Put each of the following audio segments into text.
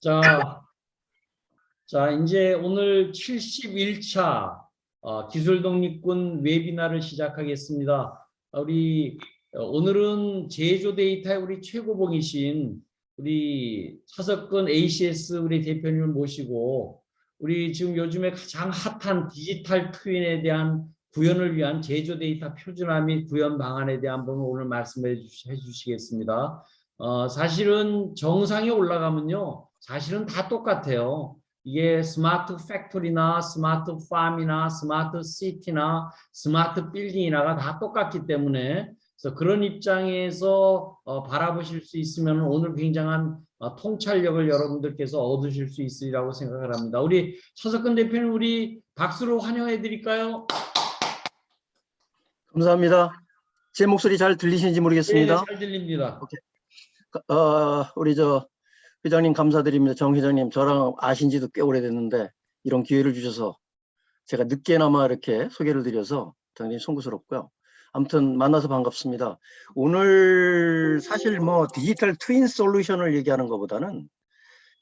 자, 이제 오늘 71차 기술 독립군 웨비나를 시작하겠습니다. 오늘은 제조 데이터의 우리 최고봉이신 우리 차석근 ACS 우리 대표님을 모시고 우리 지금 요즘에 가장 핫한 디지털 트윈에 대한 구현을 위한 제조 데이터 표준화 및 구현 방안에 대한 부분 오늘 말씀해 주시겠습니다. 사실은 정상에 올라가면요. 사실은 다 똑같아요. 이게 스마트 팩토리나 스마트 팜이나 스마트 시티나 스마트 빌딩이나가 다 똑같기 때문에 그래서 그런 입장에서 바라보실 수 있으면 오늘 굉장한 통찰력을 여러분들께서 얻으실 수 있으리라고 생각을 합니다. 우리 차석근 대표님 우리 박수로 환영해 드릴까요? 감사합니다. 제 목소리 잘 들리시는지 모르겠습니다. 네, 잘 들립니다. 오케이. 우리 회장님 감사드립니다. 정 회장님 저랑 아신 지도 꽤 오래됐는데 이런 기회를 주셔서 제가 늦게나마 이렇게 소개를 드려서 굉장히 송구스럽고요. 아무튼 만나서 반갑습니다. 오늘 사실 뭐 디지털 트윈 솔루션을 얘기하는 것보다는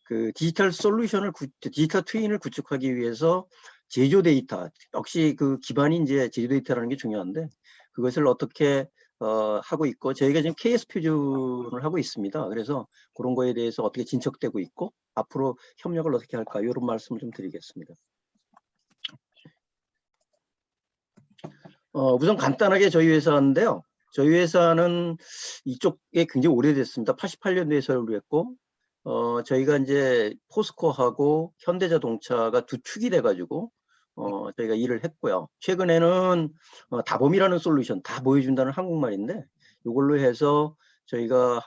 그 디지털 트윈을 구축하기 위해서 제조 데이터, 역시 그 기반이 이제 제조 데이터라는 게 중요한데 그것을 어떻게 하고 있고 저희가 지금 KS 표준을 하고 있습니다. 그래서 그런 거에 대해서 어떻게 진척되고 있고 앞으로 협력을 어떻게 할까 이런 말씀을 좀 드리겠습니다. 우선 간단하게 저희 회사인데요. 저희 회사는 이쪽에 굉장히 오래됐습니다. 88년도에 설립을 했고 저희가 이제 포스코하고 현대자동차가 두 축이 돼가지고 저희가 일을 했고요. 최근에는 다봄이라는 솔루션, 다 보여준다는 한국말인데 이걸로 해서 저희가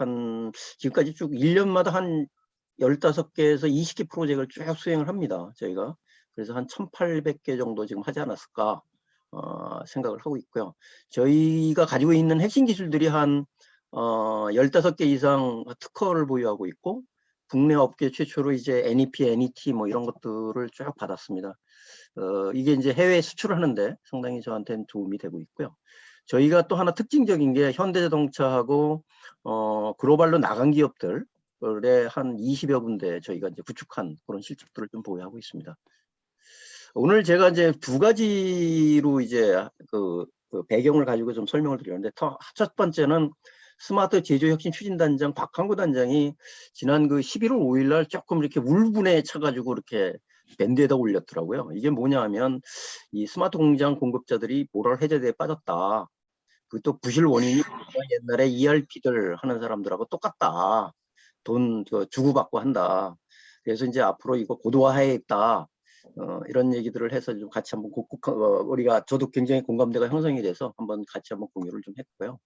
지금까지 쭉 1년마다 한 15개에서 20개 프로젝트를 쭉 수행을 합니다. 저희가. 그래서 한 1,800개 정도 지금 하지 않았을까 생각을 하고 있고요. 저희가 가지고 있는 핵심 기술들이 한 15개 이상 특허를 보유하고 있고 국내 업계 최초로 이제 NEP, NET 뭐 이런 것들을 쭉 받았습니다. 이게 이제 해외 수출을 하는데 상당히 저한테는 도움이 되고 있고요. 저희가 또 하나 특징적인 게 현대자동차하고 글로벌로 나간 기업들의 한 20여 군데 저희가 이제 구축한 그런 실적들을 좀 보유하고 있습니다. 오늘 제가 이제 두 가지로 이제 그 배경을 가지고 좀 설명을 드리는데 첫 번째는 스마트 제조혁신 추진단장 박항구 단장이 지난 그 11월 5일 날 조금 이렇게 울분에 차가지고 이렇게 밴드에다 올렸더라고요. 이게 뭐냐 하면 이 스마트 공장 공급자들이 모랄 해저드에 빠졌다. 그 또 부실 원인이 옛날에 ERP들 하는 사람들하고 똑같다. 돈 주고받고 한다. 그래서 이제 앞으로 이거 고도화해야겠다. 이런 얘기들을 해서 좀 같이 한번 저도 굉장히 공감대가 형성이 돼서 한번 같이 한번 공유를 좀 했고요.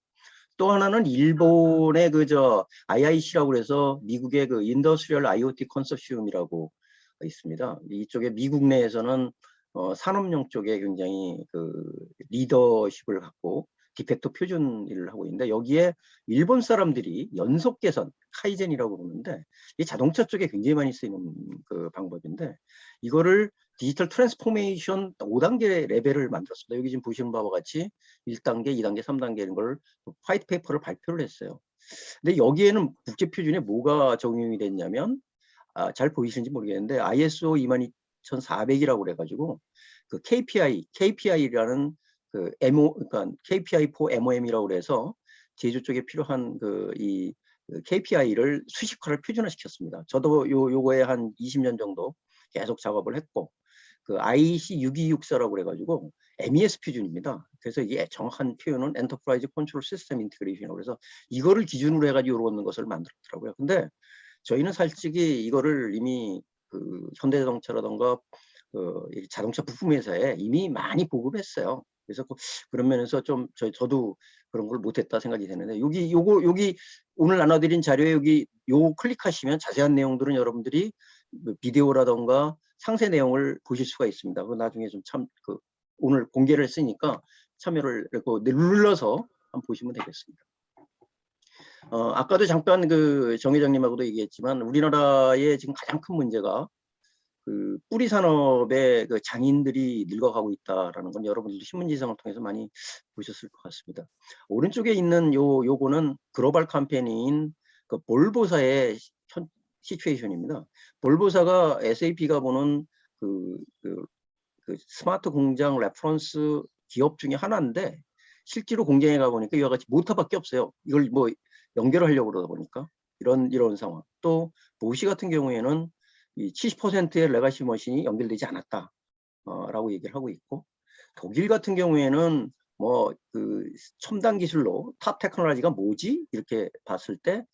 또 하나는 일본의 IIC라고 해서 미국의 그 인더스트리얼 IoT 컨소시엄이라고 있습니다. 이쪽에 미국 내에서는 산업용 쪽에 굉장히 그 리더십을 갖고 디펙토 표준 일을 하고 있는데 여기에 일본 사람들이 연속 개선, 카이젠이라고 부르는데 이 자동차 쪽에 굉장히 많이 쓰이는 그 방법인데 이거를 디지털 트랜스포메이션 5단계 레벨을 만들었습니다. 여기 지금 보시는 바와 같이 1단계, 2단계, 3단계인 걸 화이트 페이퍼를 발표를 했어요. 근데 여기에는 국제 표준에 뭐가 적용이 됐냐면 잘 보이시는지 모르겠는데 ISO 22400이라고 그래가지고 그 KPI라는 그 그러니까 KPI for MOM이라고 그래서 제조 쪽에 필요한 이 KPI를 수식화를 표준화시켰습니다. 저도 요거에 한 20년 정도 계속 작업을 했고 그 IEC 6264라고 그래가지고 MES 표준입니다. 그래서 이게 정확한 표현은 엔터프라이즈 컨트롤 시스템 인티그레이션이라고 해서 이거를 기준으로 해가지고 이런 것을 만들었더라고요. 근데 저희는 솔직히 이거를 이미 그 현대자동차라던가 자동차 부품 회사에 이미 많이 보급했어요. 그래서 그런 면에서 좀 저도 그런 걸 못했다 생각이 되는데 여기 오늘 나눠드린 자료에 요 클릭하시면 자세한 내용들은 여러분들이 비디오라던가 상세 내용을 보실 수가 있습니다. 그 나중에 좀 오늘 공개를 했으니까 참여를 눌러서 한번 보시면 되겠습니다. 아까도 잠깐 정 회장님하고도 얘기했지만 우리나라의 지금 가장 큰 문제가 그 뿌리 산업의 그 장인들이 늙어가고 있다라는 건 여러분들도 신문지상을 통해서 많이 보셨을 것 같습니다. 오른쪽에 있는 요거는 글로벌 캠페인인 그 볼보사의 시츄에이션입니다. 볼보사가 SAP가 보는 그 스마트 공장 레퍼런스 기업 중에 하나인데 실제로 공장에 가 보니까 이와 같이 모터밖에 없어요. 이걸 뭐 연결하려고 그러다 보니까 이런 상황. 또 보시 같은 경우에는 이 70%의 레가시 머신이 연결되지 않았다. 라고 얘기를 하고 있고, 독일 같은 경우에는 뭐 그 첨단 기술로 탑 테크놀로지가 뭐지? 이렇게 봤을 때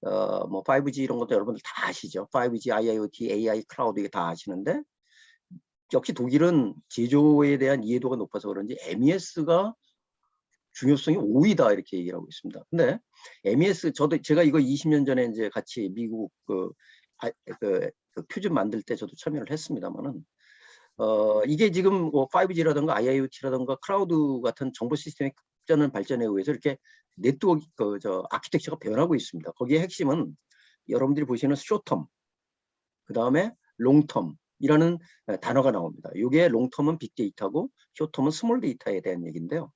뭐 5G 이런 것도 여러분들 다 아시죠? 5G, IIoT, AI, 클라우드 이게 다 아시는데 역시 독일은 제조에 대한 이해도가 높아서 그런지 MES가 중요성이 5위다 이렇게 얘기를 하고 있습니다. 근데 MES 제가 이거 20년 전에 이제 같이 미국 그 퓨전 만들 때 저도 참여를 했습니다만은 이게 지금 뭐 5G라든가 IIoT라든가 클라우드 같은 정보 시스템의 급전한 발전에 의해서 이렇게 네트워크 아키텍처가 변하고 있습니다. 거기에 핵심은 여러분들이 보시는 쇼텀, 그 다음에 롱텀이라는 단어가 나옵니다. 이게 롱텀은 빅데이터고 쇼텀은 스몰 데이터에 대한 얘기인데요.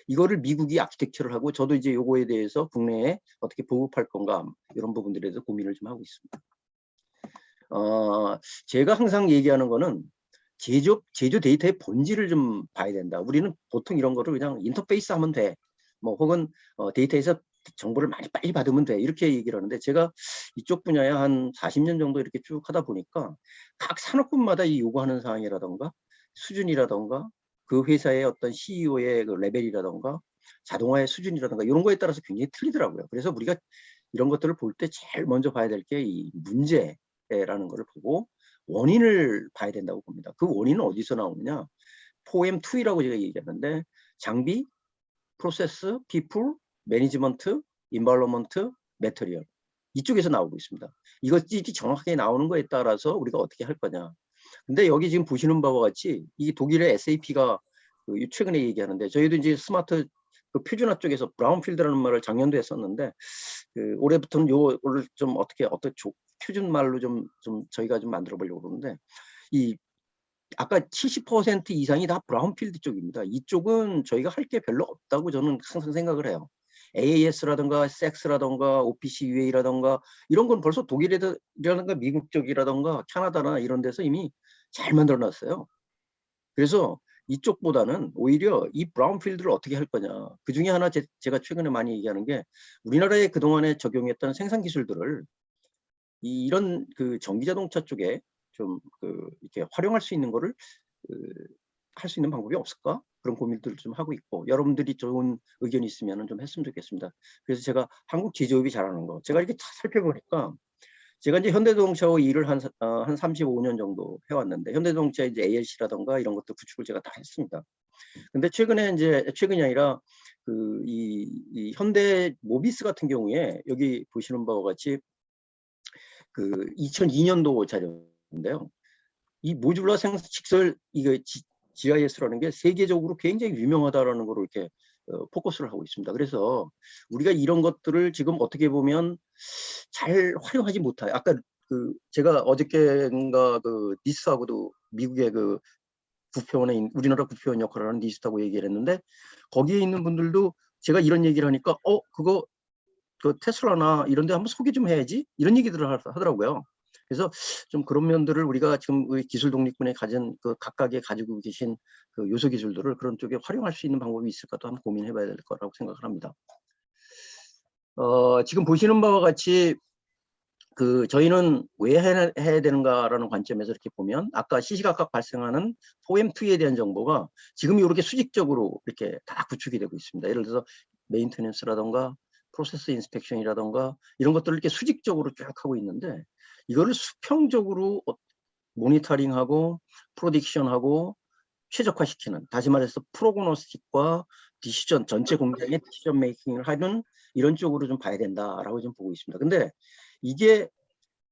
이거를 미국이 아키텍처를 하고 저도 이제 요거에 대해서 국내에 어떻게 보급할 건가 이런 부분들에 대해서 고민을 좀 하고 있습니다. 제가 항상 얘기하는 거는 제조 데이터의 본질을 좀 봐야 된다. 우리는 보통 이런 거를 그냥 인터페이스 하면 돼. 뭐 혹은 데이터에서 정보를 많이 빨리 받으면 돼. 이렇게 얘기를 하는데 제가 이쪽 분야에 한 40년 정도 이렇게 쭉 하다 보니까 각 산업군마다 이 요구하는 사항이라던가 수준이라던가 그 회사의 어떤 CEO의 그 레벨이라던가 자동화의 수준이라던가 이런 거에 따라서 굉장히 틀리더라고요. 그래서 우리가 이런 것들을 볼 때 제일 먼저 봐야 될 게 이 문제라는 거를 보고 원인을 봐야 된다고 봅니다. 그 원인은 어디서 나오느냐? 4M2E라고 제가 얘기하는데 장비, 프로세스, people, 매니지먼트, 인바이러먼트, 매터리얼 이쪽에서 나오고 있습니다. 이것이 정확하게 나오는 거에 따라서 우리가 어떻게 할 거냐. 근데 여기 지금 보시는 바와 같이 이 독일의 SAP가 최근에 얘기하는데 저희도 이제 스마트 표준화 쪽에서 브라운필드라는 말을 작년도 했었는데 올해부터는 요거를 좀 어떻게 표준 말로 좀 저희가 좀 만들어 보려고 그러는데 이 아까 70% 이상이 다 브라운필드 쪽입니다. 이쪽은 저희가 할 게 별로 없다고 저는 항상 생각을 해요. AAS라든가 섹스라든가 OPC UA라든가 이런 건 벌써 독일이라든가 미국 쪽이라든가 캐나다나 이런 데서 이미 잘 만들어 놨어요. 그래서 이쪽보다는 오히려 이 브라운필드를 어떻게 할 거냐. 그 중에 하나 제가 최근에 많이 얘기하는 게 우리나라에 그동안에 적용했던 생산 기술들을 이런 그 전기자동차 쪽에 좀 이렇게 활용할 수 있는 거를 할 수 있는 방법이 없을까? 그런 고민들을 좀 하고 있고 여러분들이 좋은 의견이 있으면 좀 했으면 좋겠습니다. 그래서 제가 한국 제조업이 잘하는 거 제가 이렇게 살펴보니까 제가 이제 현대자동차와 일을 한 35년 정도 해왔는데 현대자동차 이제 ALC라던가 이런 것도 구축을 제가 다 했습니다. 근데 최근이 아니라 이 현대 모비스 같은 경우에 여기 보시는 바와 같이 2002년도 자료인데요. 이 모듈러 식설 이거 GIS라는 게 세계적으로 굉장히 유명하다라는 거로 이렇게 포커스를 하고 있습니다. 그래서 우리가 이런 것들을 지금 어떻게 보면 잘 활용하지 못해요. 아까 제가 어저께인가 니스하고도 미국의 우리나라 국회의원 역할을 하는 니스하고 얘기를 했는데 거기에 있는 분들도 제가 이런 얘기를 하니까 그거 테슬라나 이런 데 한번 소개 좀 해야지 이런 얘기들을 하더라고요. 그래서 좀 그런 면들을 우리가 지금 기술 독립군에 가진 각각의 가지고 계신 요소 기술들을 그런 쪽에 활용할 수 있는 방법이 있을까도 한번 고민해 봐야 될 거라고 생각을 합니다. 지금 보시는 바와 같이 저희는 왜 해야 되는가라는 관점에서 이렇게 보면 아까 시시각각 발생하는 4M2E에 대한 정보가 지금 이렇게 수직적으로 이렇게 다 구축이 되고 있습니다. 예를 들어서 메인테넌스라던가 프로세스 인스펙션이라던가 이런 것들을 이렇게 수직적으로 쭉 하고 있는데 이거를 수평적으로 모니터링하고 프로딕션하고 최적화시키는 다시 말해서 프로그노스틱과 디시전 전체 공장의 디시전 메이킹을 하는 이런 쪽으로 좀 봐야 된다라고 좀 보고 있습니다. 근데 이게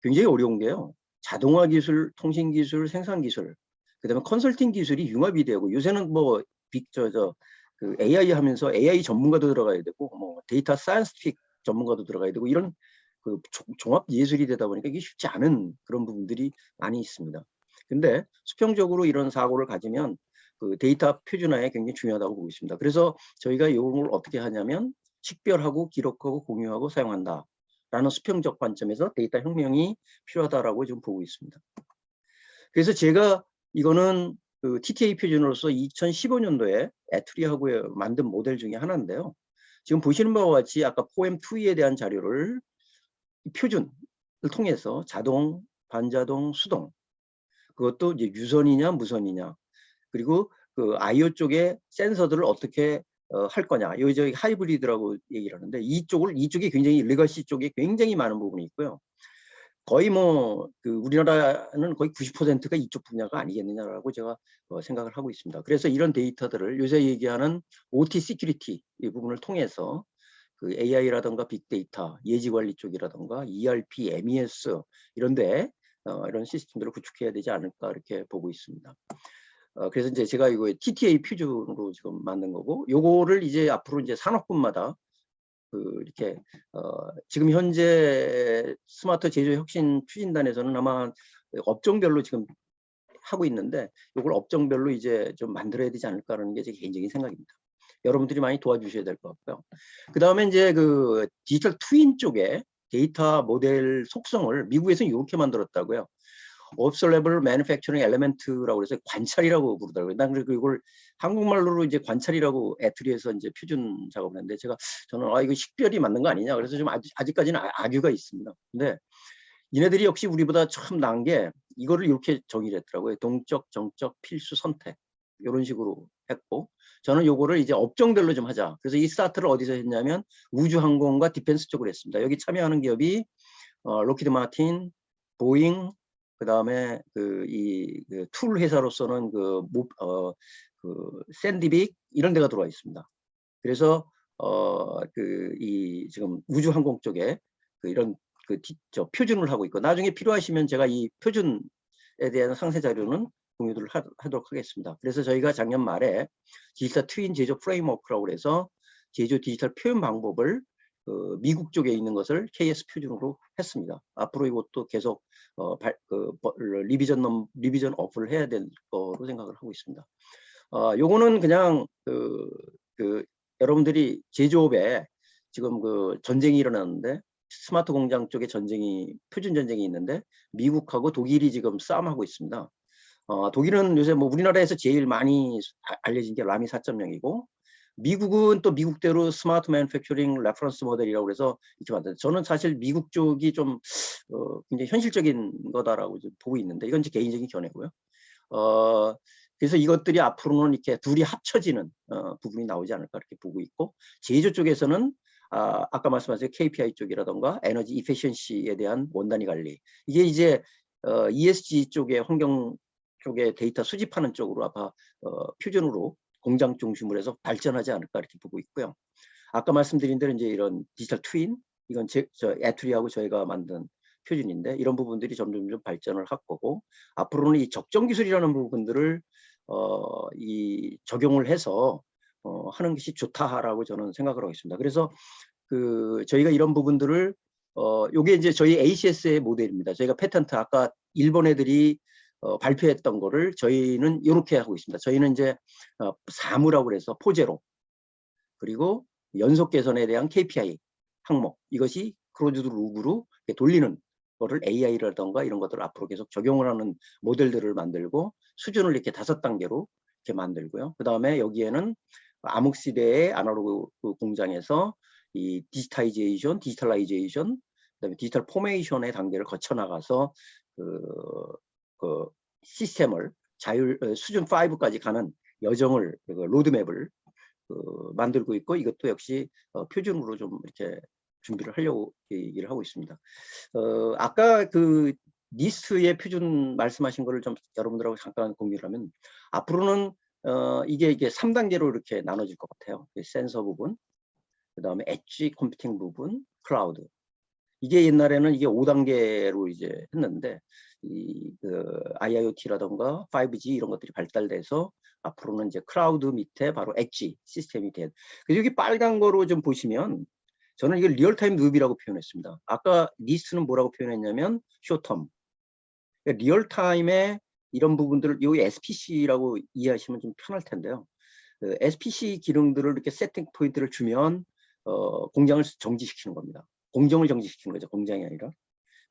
굉장히 어려운 게요. 자동화 기술, 통신 기술, 생산 기술, 그다음에 컨설팅 기술이 융합이 되고 요새는 뭐 AI 하면서 AI 전문가도 들어가야 되고 뭐 데이터 사이언스틱 전문가도 들어가야 되고 이런 종합 예술이 되다 보니까 이게 쉽지 않은 그런 부분들이 많이 있습니다. 근데 수평적으로 이런 사고를 가지면 데이터 표준화에 굉장히 중요하다고 보고 있습니다. 그래서 저희가 이걸 어떻게 하냐면 식별하고 기록하고 공유하고 사용한다. 라는 수평적 관점에서 데이터 혁명이 필요하다라고 지금 보고 있습니다. 그래서 제가 이거는 그 TTA 표준으로서 2015년도에 애투리하고 만든 모델 중에 하나인데요. 지금 보시는 바와 같이 아까 포엠2E에 대한 자료를 표준을 통해서 자동, 반자동, 수동, 그것도 이제 유선이냐 무선이냐, 그리고 그 IO 쪽에 센서들을 어떻게 할 거냐. 여기 저기 하이브리드라고 얘기를 하는데 이쪽이 굉장히 레거시 쪽에 굉장히 많은 부분이 있고요. 거의 뭐 그 우리나라는 거의 90%가 이쪽 분야가 아니겠느냐라고 제가 생각을 하고 있습니다. 그래서 이런 데이터들을 요새 얘기하는 OT 시큐리티 이 부분을 통해서 그 AI라든가 빅데이터, 예지관리 쪽이라든가 ERP, MES 이런데 이런 시스템들을 구축해야 되지 않을까 이렇게 보고 있습니다. 그래서 이제 제가 이거 TTA 표준으로 지금 만든 거고, 요거를 이제 앞으로 이제 산업군마다 그 이렇게 지금 현재 스마트 제조 혁신 추진단에서는 아마 업종별로 지금 하고 있는데, 이걸 업종별로 이제 좀 만들어야 되지 않을까라는 게 제 개인적인 생각입니다. 여러분들이 많이 도와주셔야 될 것 같고요. 그 다음에 이제 그 디지털 트윈 쪽에 데이터 모델 속성을 미국에서는 이렇게 만들었다고요. Observable Manufacturing Element라고 해서 관찰이라고 부르더라고요. 난 그리고 이걸 한국말로 이제 관찰이라고 애트리에서 이제 표준 작업을 했는데, 저는 이거 식별이 맞는 거 아니냐. 그래서 좀 아직까지는 악유가 있습니다. 근데 얘네들이 역시 우리보다 참 나은 게 이거를 이렇게 정의를 했더라고요. 동적, 정적, 필수, 선택. 이런 식으로 했고, 저는 요거를 이제 업종별로 좀 하자. 그래서 이 스타트를 어디서 했냐면 우주항공과 디펜스 쪽으로 했습니다. 여기 참여하는 기업이 로키드 마틴, 보잉, 그 다음에 그 툴 회사로서는 그 샌디빅 이런 데가 들어와 있습니다. 그래서 지금 우주항공 쪽에 이런 표준을 하고 있고, 나중에 필요하시면 제가 이 표준에 대한 상세 자료는 공유를 하도록 하겠습니다. 그래서 저희가 작년 말에 디지털 트윈 제조 프레임워크라고 해서 제조 디지털 표현 방법을 미국 쪽에 있는 것을 KS 표준으로 했습니다. 앞으로 이것도 계속 리비전 업을 해야 될 거로 생각을 하고 있습니다. 요거는 그냥 여러분들이 제조업에 지금 전쟁이 일어났는데, 스마트 공장 쪽에 표준 전쟁이 있는데, 미국하고 독일이 지금 싸움하고 있습니다. 독일은 요새 뭐 우리나라에서 제일 많이 알려진 게 라미 4.0이고, 미국은 또 미국대로 스마트 매니팩처링 레퍼런스 모델이라고 해서 이렇게 만든. 저는 사실 미국 쪽이 좀 굉장히 현실적인 거다라고 보고 있는데, 이건 제 개인적인 견해고요. 그래서 이것들이 앞으로는 이렇게 둘이 합쳐지는 부분이 나오지 않을까 이렇게 보고 있고, 제조 쪽에서는 아까 말씀하신 KPI 쪽이라던가 에너지 이피션시에 대한 원단위 관리, 이게 이제 ESG 쪽에 환경 쪽에 데이터 수집하는 쪽으로 아마 표준으로 공장 중심으로 해서 발전하지 않을까 이렇게 보고 있고요. 아까 말씀드린 대로 이제 이런 디지털 트윈, 이건 애투리하고 저희가 만든 표준인데, 이런 부분들이 점점 발전을 할 거고, 앞으로는 이 적정 기술이라는 부분들을 적용을 해서 하는 것이 좋다라고 저는 생각을 하고 있습니다. 그래서 저희가 이런 부분들을 요게 이제 저희 ACS의 모델입니다. 저희가 패턴트 아까 일본 애들이 발표했던 거를 저희는 이렇게 하고 있습니다. 저희는 이제 사무라고 그래서 포제로, 그리고 연속 개선에 대한 KPI 항목, 이것이 크로즈드 룹으로 돌리는 거를 AI라던가 이런 것들을 앞으로 계속 적용을 하는 모델들을 만들고, 수준을 이렇게 5단계로 이렇게 만들고요. 그 다음에 여기에는 암흑 시대의 아날로그 공장에서 이 디지털라이제이션, 그다음에 디지털 포메이션의 단계를 거쳐 나가서 시스템을 수준 5까지 가는 여정을, 로드맵을 만들고 있고, 이것도 역시 표준으로 좀 이렇게 준비를 하려고 얘기를 하고 있습니다. 아까 니스트의 표준 말씀하신 거를 좀 여러분들하고 잠깐 공유를 하면, 앞으로는 이게 3단계로 이렇게 나눠질 것 같아요. 센서 부분, 그 다음에 엣지 컴퓨팅 부분, 클라우드. 이게 옛날에는 이게 5단계로 이제 했는데, IIoT라던가 5G 이런 것들이 발달돼서 앞으로는 이제 클라우드 밑에 바로 엣지 시스템이 된. 그래서 여기 빨간 거로 좀 보시면, 저는 이걸 리얼타임 누비라고 표현했습니다. 아까 니스트는 뭐라고 표현했냐면 쇼텀. 그러니까 리얼타임에 이런 부분들을 여기 SPC라고 이해하시면 좀 편할 텐데요. SPC 기능들을 이렇게 세팅 포인트를 주면 공장을 정지시키는 겁니다. 공정을 정지시키는 거죠. 공장이 아니라.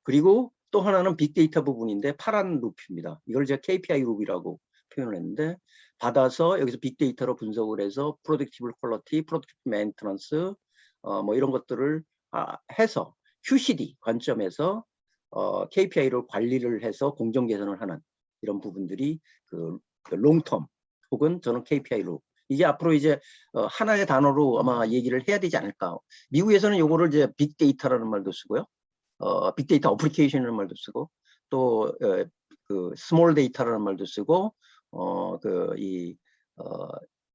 그리고 또 하나는 빅데이터 부분인데 파란 루프입니다. 이걸 제가 KPI 루프라고 표현을 했는데 받아서 여기서 빅데이터로 분석을 해서 프로덕티브 퀄리티, 프로덕티브 메인터넌스 뭐 이런 것들을 해서 QCD 관점에서 KPI를 관리를 해서 공정 개선을 하는 이런 부분들이 그 롱텀 혹은 저는 KPI로 이게 앞으로 이제 하나의 단어로 아마 얘기를 해야 되지 않을까. 미국에서는 요거를 이제 빅데이터라는 말도 쓰고요. 빅데이터 어플리케이션이라는 말도 쓰고 또 그 스몰 데이터라는 말도 쓰고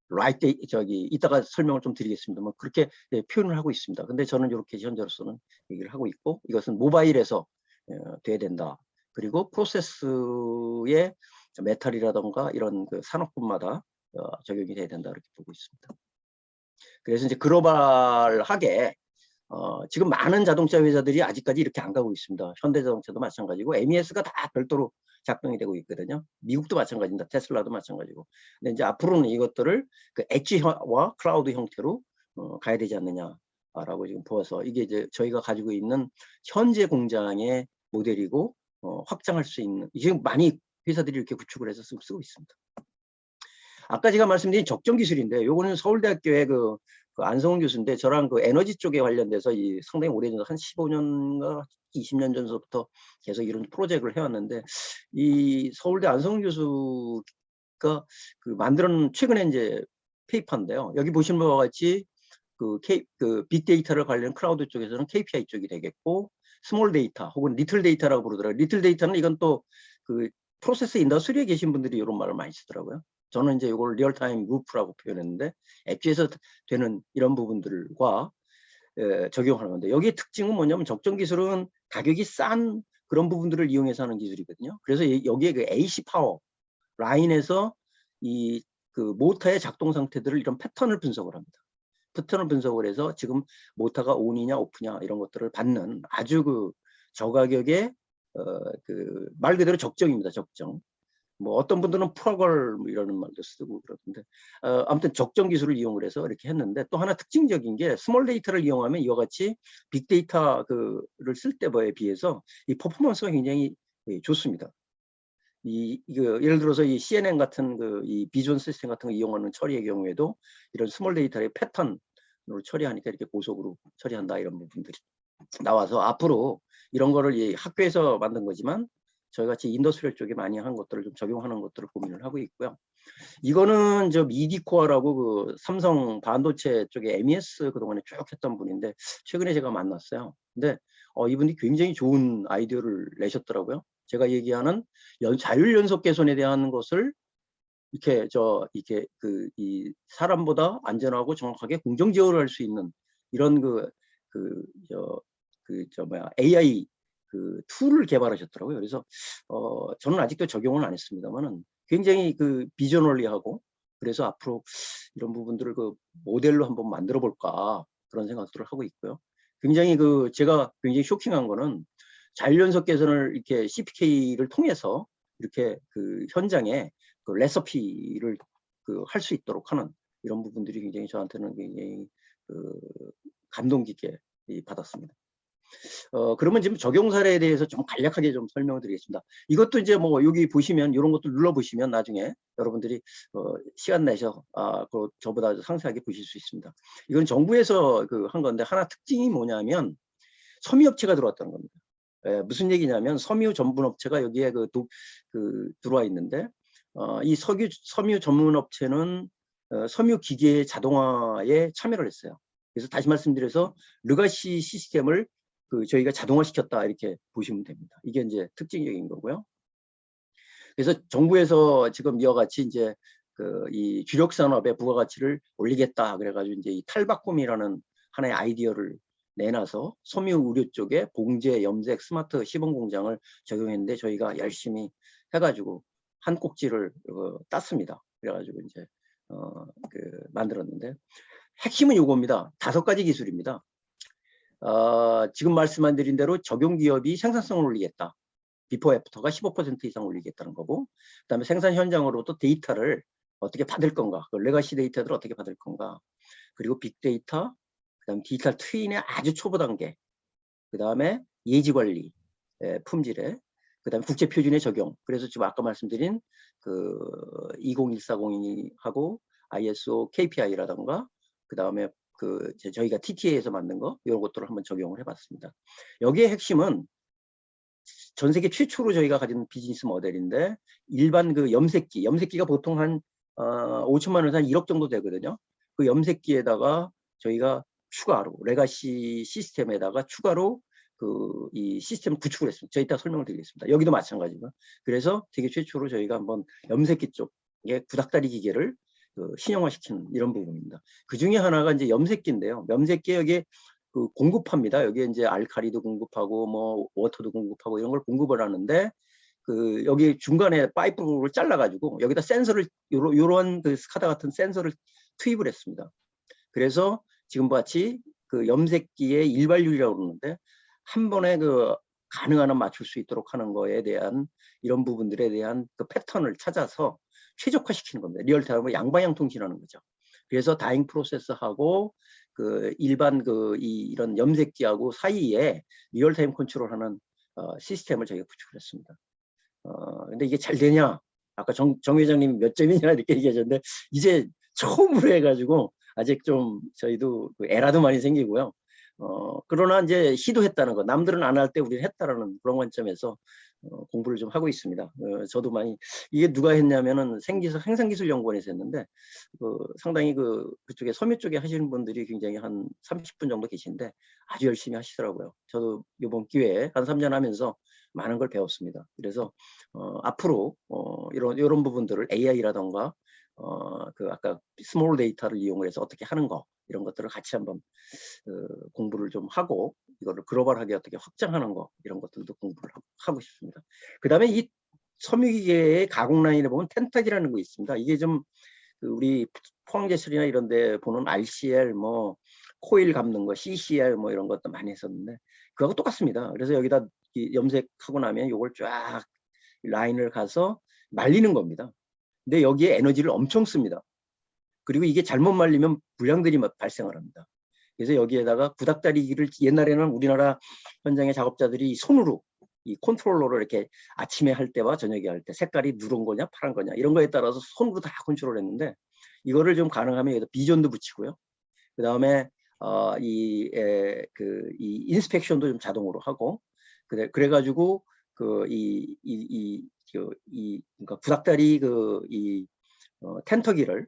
라이트 저기 이따가 설명을 좀 드리겠습니다만 그렇게 표현을 하고 있습니다. 근데 저는 이렇게 현재로서는 얘기를 하고 있고 이것은 모바일에서 돼야 된다. 그리고 프로세스의 메탈이라던가 이런 그 산업군마다 적용이 돼야 된다 이렇게 보고 있습니다. 그래서 이제 글로벌하게 지금 많은 자동차 회사들이 아직까지 이렇게 안 가고 있습니다. 현대자동차도 마찬가지고 MES가 다 별도로 작동이 되고 있거든요. 미국도 마찬가지입니다. 테슬라도 마찬가지고. 근데 이제 앞으로는 이것들을 그 엣지와 클라우드 형태로 가야 되지 않느냐라고 지금 보아서 이게 이제 저희가 가지고 있는 현재 공장의 모델이고 확장할 수 있는 지금 많이 회사들이 이렇게 구축을 해서 쓰고 있습니다. 아까 제가 말씀드린 적정 기술인데 요거는 서울대학교의 그 안성훈 교수인데 저랑 그 에너지 쪽에 관련돼서 이 상당히 오래전 한 15년가 20년 전부터 계속 이런 프로젝트를 해왔는데 이 서울대 안성훈 교수가 그 만들어놓은 최근에 이제 페이퍼인데요. 여기 보시는 바와 같이 그 빅데이터를 관련 클라우드 쪽에서는 KPI 쪽이 되겠고 스몰 데이터 혹은 리틀 데이터라고 부르더라고요. 리틀 데이터는 이건 또 그 프로세스 인더스트리에 계신 분들이 이런 말을 많이 쓰더라고요. 저는 이제 이걸 리얼타임 루프라고 표현했는데 앱지에서 되는 이런 부분들과 적용하는 건데 여기의 특징은 뭐냐면 적정 기술은 가격이 싼 그런 부분들을 이용해서 하는 기술이거든요. 그래서 여기에 그 AC 파워 라인에서 이 그 모터의 작동 상태들을 이런 패턴을 분석을 합니다. 패턴을 분석을 해서 지금 모터가 온이냐 오프냐 이런 것들을 받는 아주 그 저가격의 그 말 그대로 적정입니다. 적정. 뭐 어떤 분들은 프로걸 뭐 이러는 말도 쓰고 그러던데 아무튼 적정 기술을 이용을 해서 이렇게 했는데 또 하나 특징적인 게 스몰 데이터를 이용하면 이와 같이 빅데이터 그를 쓸 때에 비해서 이 퍼포먼스가 굉장히 좋습니다. 예를 들어서 이 CNN 같은 이 비전 시스템 같은 거 이용하는 처리의 경우에도 이런 스몰 데이터의 패턴으로 처리하니까 이렇게 고속으로 처리한다 이런 부분들이 나와서 앞으로 이런 거를 학교에서 만든 거지만 저희 같이 인더스트리얼 쪽에 많이 한 것들을 좀 적용하는 것들을 고민을 하고 있고요. 이거는 저 미디코어라고 그 삼성 반도체 쪽에 MES 그동안에 쭉 했던 분인데 최근에 제가 만났어요. 근데 이분이 굉장히 좋은 아이디어를 내셨더라고요. 제가 얘기하는 자율 연속 개선에 대한 것을 이렇게 이 사람보다 안전하고 정확하게 공정 제어를 할 수 있는 이런 AI 그 툴을 개발하셨더라고요. 그래서 저는 아직도 적용을 안 했습니다만은 굉장히 그 비전얼리하고 그래서 앞으로 이런 부분들을 그 모델로 한번 만들어 볼까 그런 생각들을 하고 있고요. 굉장히 제가 굉장히 쇼킹한 거는 자율연속 개선을 이렇게 CPK를 통해서 이렇게 그 현장에 그 레시피를 할 수 있도록 하는 이런 부분들이 굉장히 저한테는 굉장히 감동 깊게 받았습니다. 그러면 지금 적용 사례에 대해서 좀 간략하게 좀 설명을 드리겠습니다. 이것도 이제 뭐 여기 보시면 이런 것도 눌러보시면 나중에 여러분들이 시간 내서 저보다 상세하게 보실 수 있습니다. 이건 정부에서 한 건데 하나 특징이 뭐냐면 섬유업체가 들어왔다는 겁니다. 무슨 얘기냐면 섬유 전문업체가 여기에 들어와 있는데 이 섬유 전문업체는 섬유 기계 자동화에 참여를 했어요. 그래서 다시 말씀드려서 르가시 시스템을 저희가 자동화시켰다 이렇게 보시면 됩니다. 이게 이제 특징적인 거고요. 그래서 정부에서 지금 이와 같이 이제 이 주력 산업의 부가가치를 올리겠다 그래가지고 이제 이 탈바꿈이라는 하나의 아이디어를 내놔서 섬유 의료 쪽에 봉제, 염색, 스마트 시범 공장을 적용했는데 저희가 열심히 해가지고 한 꼭지를 땄습니다. 그래가지고 이제 만들었는데 핵심은 요겁니다. 5가지 기술입니다. 지금 말씀한 드린 대로 적용 기업이 생산성을 올리겠다. 비포 애프터가 15% 이상 올리겠다는 거고 그다음에 생산 현장으로부터 데이터를 어떻게 받을 건가 레가시 데이터들을 어떻게 받을 건가 그리고 빅데이터 그다음에 디지털 트윈의 아주 초보 단계 그 다음에 예지 관리, 품질에, 그 다음에 국제 표준의 적용. 그래서 지금 아까 말씀드린 그 20140하고 ISO KPI라던가, 그 다음에 그 저희가 TTA에서 만든 거 이런 것들을 한번 적용을 해봤습니다. 여기에 핵심은 전 세계 최초로 저희가 가진 비즈니스 모델인데, 일반 그 염색기가 보통 한 5천만 원에서 한 1억 정도 되거든요. 그 염색기에다가 저희가 추가로 레가시 시스템에다가 추가로 그 이 시스템을 구축을 했습니다. 저희 이따 설명을 드리겠습니다. 여기도 마찬가지고. 그래서 되게 최초로 저희가 한번 염색기 쪽에 구닥다리 기계를 그 신형화시키는 이런 부분입니다. 그 중에 하나가 이제 염색기인데요. 염색기 여기에 그 공급합니다. 여기에 이제 알칼리도 공급하고 뭐 워터도 공급하고 이런 걸 공급을 하는데, 그 여기 중간에 파이프를 잘라가지고 여기다 센서를 요런 그 스카다 같은 센서를 투입을 했습니다. 그래서 지금 같이 그 염색기의 일발률이라고 그러는데, 한 번에 그 가능한 한 맞출 수 있도록 하는 거에 대한 이런 부분들에 대한 그 패턴을 찾아서 최적화시키는 겁니다. 리얼타임으로 양방향 통신하는 거죠. 그래서 다잉 프로세스하고 그 일반 그 이런 염색기하고 사이에 리얼타임 컨트롤하는 시스템을 저희가 구축을 했습니다. 근데 이게 잘 되냐? 아까 정 회장님이 몇 점이냐 이렇게 얘기하셨는데, 이제 처음으로 해가지고 아직 좀 저희도 그 에라도 많이 생기고요. 그러나 이제 시도했다는 거, 남들은 안 할 때 우리는 했다라는 그런 관점에서 공부를 좀 하고 있습니다. 저도 많이, 이게 누가 했냐면은 생산기술연구원에서 했는데, 상당히 그쪽에 섬유 쪽에 하시는 분들이 굉장히 한 30분 정도 계신데 아주 열심히 하시더라고요. 저도 이번 기회에 한 3년 하면서 많은 걸 배웠습니다. 그래서 앞으로 이런 부분들을 AI라던가 그 아까 스몰 데이터를 이용해서 어떻게 하는 거, 이런 것들을 같이 한번 공부를 좀 하고, 이거를 글로벌하게 어떻게 확장하는 거, 이런 것들도 공부를 하고 싶습니다. 그 다음에 이 섬유기계의 가공 라인에 보면 텐탁이라는 거 있습니다. 이게 좀 우리 포항제철이나 이런 데 보는 RCL, 뭐 코일 감는 거, CCR 뭐 이런 것도 많이 했었는데, 그거하고 똑같습니다. 그래서 여기다 염색하고 나면 이걸 쫙 라인을 가서 말리는 겁니다. 근데 여기에 에너지를 엄청 씁니다. 그리고 이게 잘못 말리면 불량들이 발생을 합니다. 그래서 여기에다가 구닥다리기를, 옛날에는 우리나라 현장의 작업자들이 손으로 이 컨트롤러를 이렇게 아침에 할 때와 저녁에 할 때 색깔이 누런 거냐 파란 거냐 이런 거에 따라서 손으로 다 컨트롤했는데, 이거를 좀 가능하면 여기다 비전도 붙이고요. 그 다음에 이 인스펙션도 좀 자동으로 하고, 그래가지고 그러니까 구닥다리 텐터기를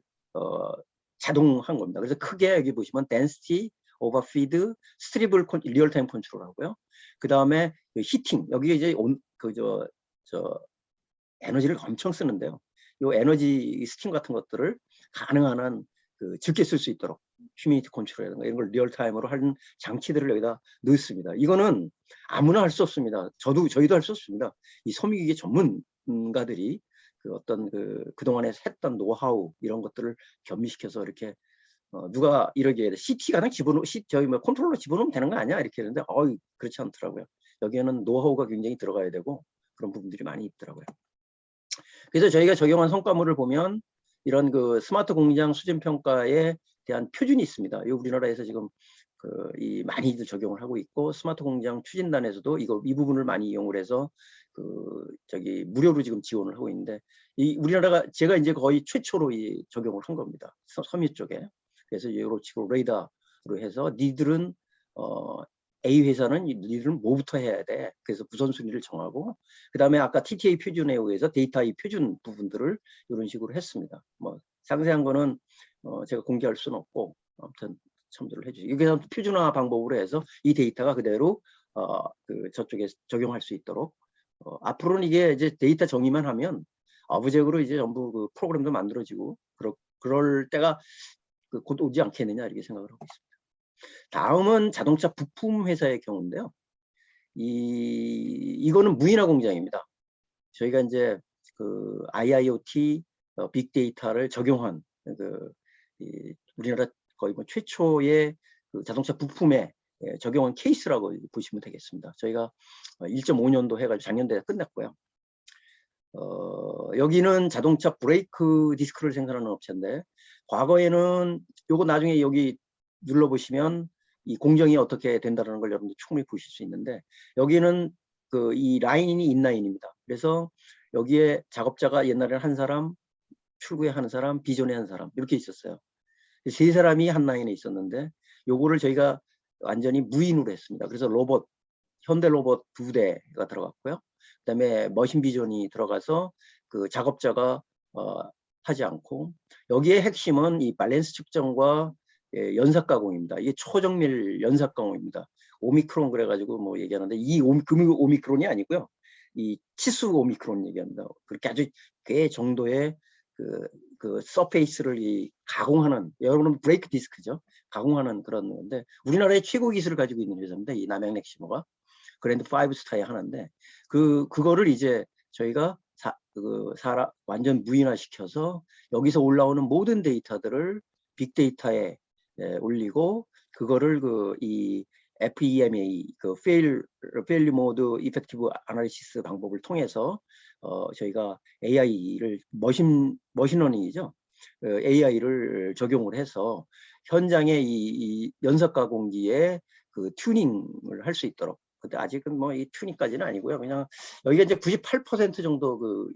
자동한 겁니다. 그래서 크게 여기 보시면 density, overfeed, stribble 리얼타임 컨트롤 하고요. 그 다음에 히팅, 여기에 이제 에너지를 엄청 쓰는데요. 이 에너지 스팀 같은 것들을 가능한 한 적게 쓸 수 있도록 휴미니티 컨트롤이라든가 이런 걸 리얼타임으로 하는 장치들을 여기다 넣습니다. 이거는 아무나 할 수 없습니다. 저희도 할 수 없습니다. 이 섬유기계 전문가들이 그동안에 했던 노하우 이런 것들을 겸비시켜서 이렇게 누가 이러기에 CT가 그냥 저희 뭐 컨트롤러 집어넣으면 되는 거 아니야? 이렇게 했는데 그렇지 않더라고요. 여기에는 노하우가 굉장히 들어가야 되고 그런 부분들이 많이 있더라고요. 그래서 저희가 적용한 성과물을 보면 이런 그 스마트 공장 수준 평가에 대한 표준이 있습니다. 이 우리나라에서 지금 많이들 적용을 하고 있고, 스마트 공장 추진단에서도 이 부분을 많이 이용을 해서 무료로 지금 지원을 하고 있는데, 제가 이제 거의 최초로 적용을 한 겁니다. 섬유 쪽에. 그래서 이런 식으로 레이더로 해서 니들은 A 회사는 니들은 뭐부터 해야 돼. 그래서 우선순위를 정하고, 그 다음에 아까 TTA 표준에 의해서 데이터의 표준 부분들을 이런 식으로 했습니다. 뭐 상세한 거는 제가 공개할 수는 없고, 아무튼 참조를 해주시고, 이게 표준화 방법으로 해서 이 데이터가 그대로 저쪽에 적용할 수 있도록, 앞으로는 이게 이제 데이터 정의만 하면 아부적으로 이제 전부 그 프로그램도 만들어지고 그럴 때가 곧 오지 않겠느냐 이렇게 생각을 하고 있습니다. 다음은 자동차 부품 회사의 경우인데요. 이거는 무인화 공장입니다. 저희가 이제 IIoT 빅데이터를 적용한 우리나라 거의 뭐 최초의 자동차 부품에 적용한 케이스라고 보시면 되겠습니다. 저희가 1.5년도 해가지고 작년도에 끝냈고요. 여기는 자동차 브레이크 디스크를 생산하는 업체인데, 과거에는 요거 나중에 여기 눌러보시면 이 공정이 어떻게 된다는 걸 여러분들 충분히 보실 수 있는데, 여기는 그 이 라인이 인라인입니다. 그래서 여기에 작업자가 옛날에는 한 사람, 출구에 한 사람, 비전에 한 사람 이렇게 있었어요. 세 사람이 한 라인에 있었는데 요거를 저희가 완전히 무인으로 했습니다. 그래서 로봇, 현대 로봇 2대가 들어갔고요. 그다음에 머신 비전이 들어가서 그 작업자가 하지 않고, 여기에 핵심은 이 밸런스 측정과 연삭 가공입니다. 이게 초정밀 연삭 가공입니다. 오미크론 그래가지고 뭐 얘기하는데, 이 오미크론이 아니고요. 이 치수 오미크론 얘기합니다. 그렇게 아주 꽤 정도의 그 서페이스를 이 가공하는, 여러분은 브레이크 디스크죠. 가공하는 그런 건데, 우리나라의 최고 기술을 가지고 있는 회사입니다. 이 남양넥시모가 그랜드 5스타의 하나인데, 그거를 이제 저희가 완전 무인화시켜서 여기서 올라오는 모든 데이터들을 빅데이터에 올리고, 그거를 이 FEMA 그 Failure Mode Effective Analysis 방법을 통해서 저희가 AI를 머신러닝이죠. AI를 적용을 해서 현장의 이 연석 가공기에 그 튜닝을 할 수 있도록. 근데 아직은 뭐 이 튜닝까지는 아니고요. 그냥 여기가 이제 98% 정도 그